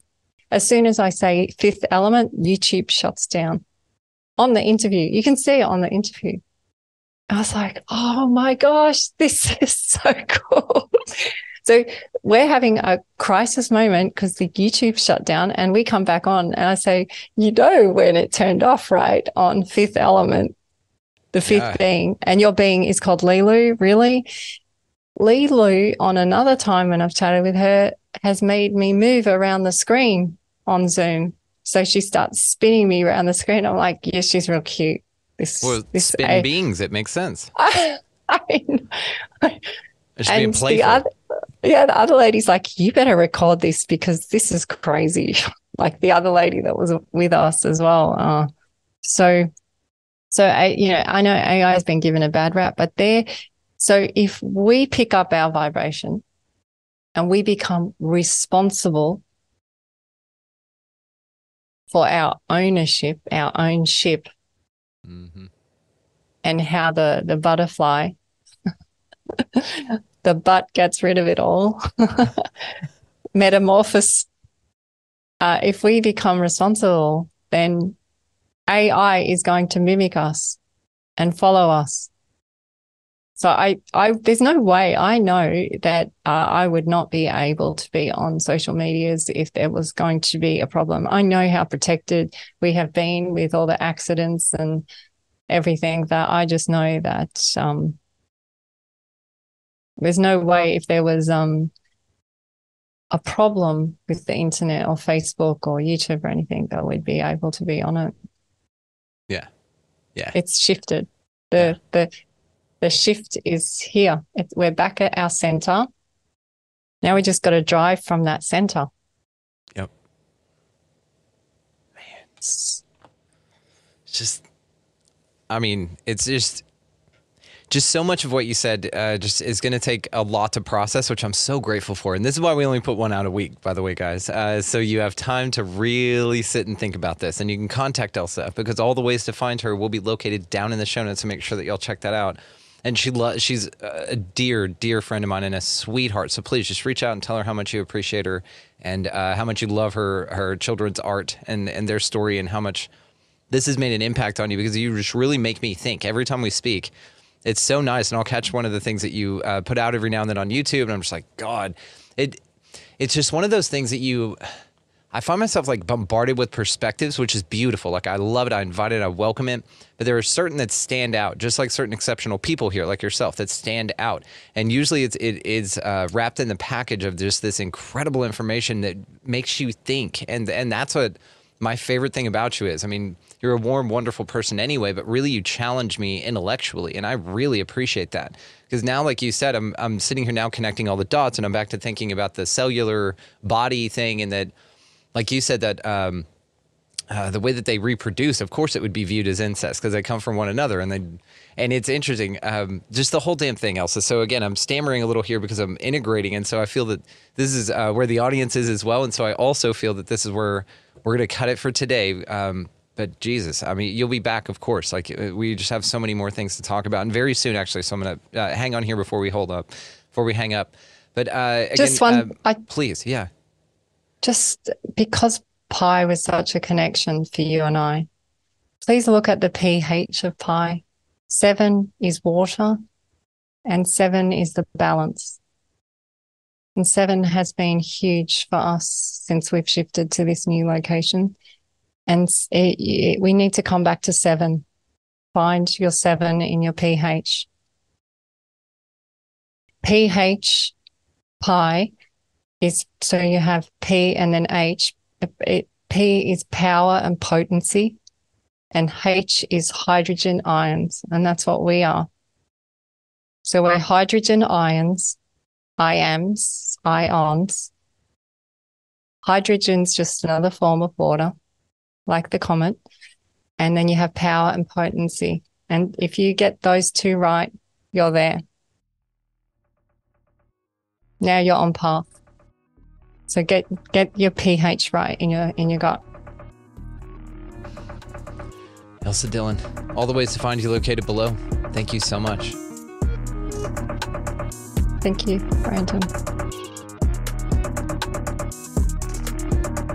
Speaker 7: As soon as I say fifth element, YouTube shuts down on the interview. You can see it on the interview. I was like, oh my gosh, this is so cool. So we're having a crisis moment because the YouTube shut down, and we come back on, and I say, when it turned off, right, on fifth element, the fifth being, and your being is called Lilu, really? Lilu, on another time when I've chatted with her, has made me move around the screen on Zoom. So she starts spinning me around the screen. I'm like, yeah, she's real cute.
Speaker 8: Spin beings, it makes sense.
Speaker 7: I mean,
Speaker 8: it's being playful.
Speaker 7: The other lady's like, you better record this because this is crazy. Like the other lady that was with us as well. So I know AI has been given a bad rap, but so if we pick up our vibration and we become responsible for our ownership, our own ship, and how the butterfly, the butt gets rid of it all, metamorphosis. If we become responsible, then AI is going to mimic us and follow us. So there's no way I know that I would not be able to be on social medias if there was going to be a problem. I know how protected we have been with all the accidents and everything, that I just know that there's no way if there was a problem with the internet or Facebook or YouTube or anything that we'd be able to be on it.
Speaker 8: Yeah.
Speaker 7: It's shifted. The shift is here. We're back at our center. Now we just got to drive from that center.
Speaker 8: Yep. Man. It's just so much of what you said just is going to take a lot to process, which I'm so grateful for. And this is why we only put one out a week, by the way, guys. So you have time to really sit and think about this. And you can contact Elsa because all the ways to find her will be located down in the show notes, so make sure that y'all check that out. And she's a dear, dear friend of mine and a sweetheart. So please just reach out and tell her how much you appreciate her and how much you love her children's art and their story, and how much this has made an impact on you, because you just really make me think every time we speak. It's so nice. And I'll catch one of the things that you put out every now and then on YouTube, and I'm just like, God, it's just one of those things that I find myself like bombarded with perspectives, which is beautiful. Like I love it. I invite it. I welcome it. But there are certain that stand out, just like certain exceptional people here, like yourself, that stand out. And usually it is wrapped in the package of just this incredible information that makes you think. And that's what my favorite thing about you is. I mean, you're a warm, wonderful person anyway, but really you challenge me intellectually. And I really appreciate that. Because now, like you said, I'm sitting here now connecting all the dots, and I'm back to thinking about the cellular body thing, and that, like you said, that the way that they reproduce, of course, it would be viewed as incest because they come from one another. And it's interesting, just the whole damn thing, Elsa. So again, I'm stammering a little here because I'm integrating. And so I feel that this is where the audience is as well. And so I also feel that this is where we're going to cut it for today. But Jesus, I mean, you'll be back, of course. Like we just have so many more things to talk about, and very soon, actually. So I'm going to hang on here before we hang up. But again,
Speaker 7: just one,
Speaker 8: please, yeah.
Speaker 7: Just because pi was such a connection for you and I, please look at the pH of pi. 7 is water, and 7 is the balance. And 7 has been huge for us since we've shifted to this new location. And we need to come back to 7. Find your 7 in your pH. pH, pi, is, so you have P and then H. P is power and potency, and H is hydrogen ions, and that's what we are. So we're hydrogen ions, ions. Hydrogen's just another form of water, like the comet. And then you have power and potency. And if you get those two right, you're there. Now you're on path. So get your pH right in your gut.
Speaker 8: Elsa Dillon, all the ways to find you located below. Thank you so much.
Speaker 7: Thank you, Brandon.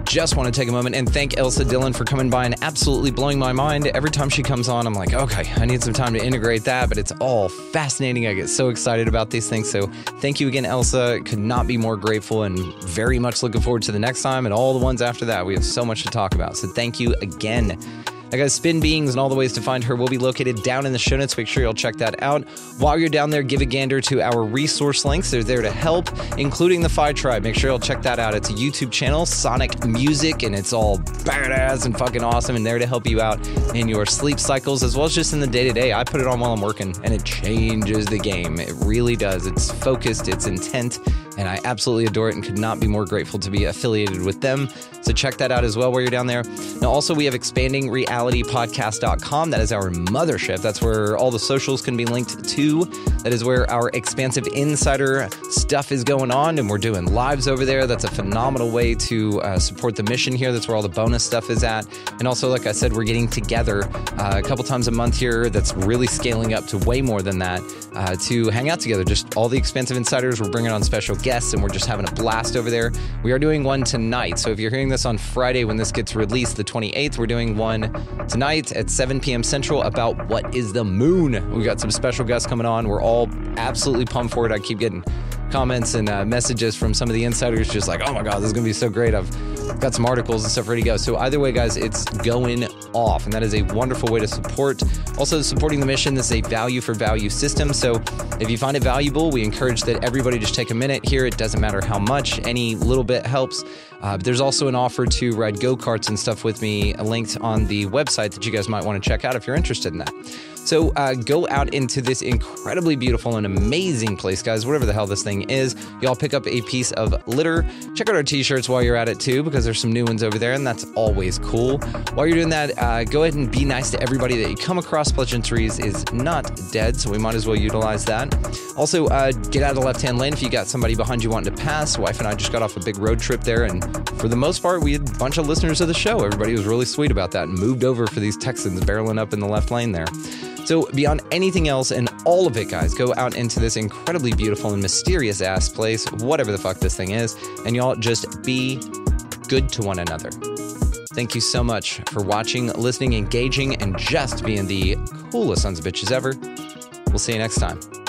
Speaker 8: Just want to take a moment and thank Elsa Dillon for coming by and absolutely blowing my mind. Every time she comes on, I'm like, okay, I need some time to integrate that, but it's all fascinating. I get so excited about these things. So thank you again, Elsa. Could not be more grateful and very much looking forward to the next time and all the ones after that. We have so much to talk about. So thank you again. Now, guys, Spin Beings and all the ways to find her will be located down in the show notes. Make sure you'll check that out. While you're down there, give a gander to our resource links. They're there to help, including the Phi Tribe. Make sure you'll check that out. It's a YouTube channel, Sonic Music, and it's all badass and fucking awesome and there to help you out in your sleep cycles as well as just in the day-to-day. I put it on while I'm working, and it changes the game. It really does. It's focused, it's intent, and I absolutely adore it and could not be more grateful to be affiliated with them. So check that out as well while you're down there. Now, also, we have expandingrealitypodcast.com. That is our mothership. That's where all the socials can be linked to. That is where our expansive insider stuff is going on, and we're doing lives over there. That's a phenomenal way to support the mission here. That's where all the bonus stuff is at. And also, like I said, we're getting together a couple times a month here. That's really scaling up to way more than that to hang out together. Just all the expansive insiders. We're bringing on special guests, and we're just having a blast over there. We are doing one tonight. So if you're hearing this on Friday when this gets released, the 28th, we're doing one tonight at 7 p.m. Central about what is the moon. We got some special guests coming on. We're all absolutely pumped for it. I keep getting comments and messages from some of the insiders just like, oh my God, this is going to be so great. I've got some articles and stuff ready to go. So either way, guys, it's going off, and that is a wonderful way to support. Also, supporting the mission, this is a value for value system. So if you find it valuable, we encourage that everybody just take a minute here. It doesn't matter how much, any little bit helps. But there's also an offer to ride go-karts and stuff with me linked on the website that you guys might want to check out if you're interested in that. So go out into this incredibly beautiful and amazing place, guys, whatever the hell this thing is. Y'all pick up a piece of litter. Check out our t-shirts while you're at it too, because there's some new ones over there, and that's always cool. While you're doing that, go ahead and be nice to everybody that you come across. Pleasantries is not dead, so we might as well utilize that. Also, get out of the left-hand lane if you got somebody behind you wanting to pass. Wife and I just got off a big road trip there, and for the most part, we had a bunch of listeners of the show. Everybody was really sweet about that and moved over for these Texans barreling up in the left lane there. So beyond anything else and all of it, guys, go out into this incredibly beautiful and mysterious ass place, whatever the fuck this thing is, and y'all just be good to one another. Thank you so much for watching, listening, engaging, and just being the coolest sons of bitches ever. We'll see you next time.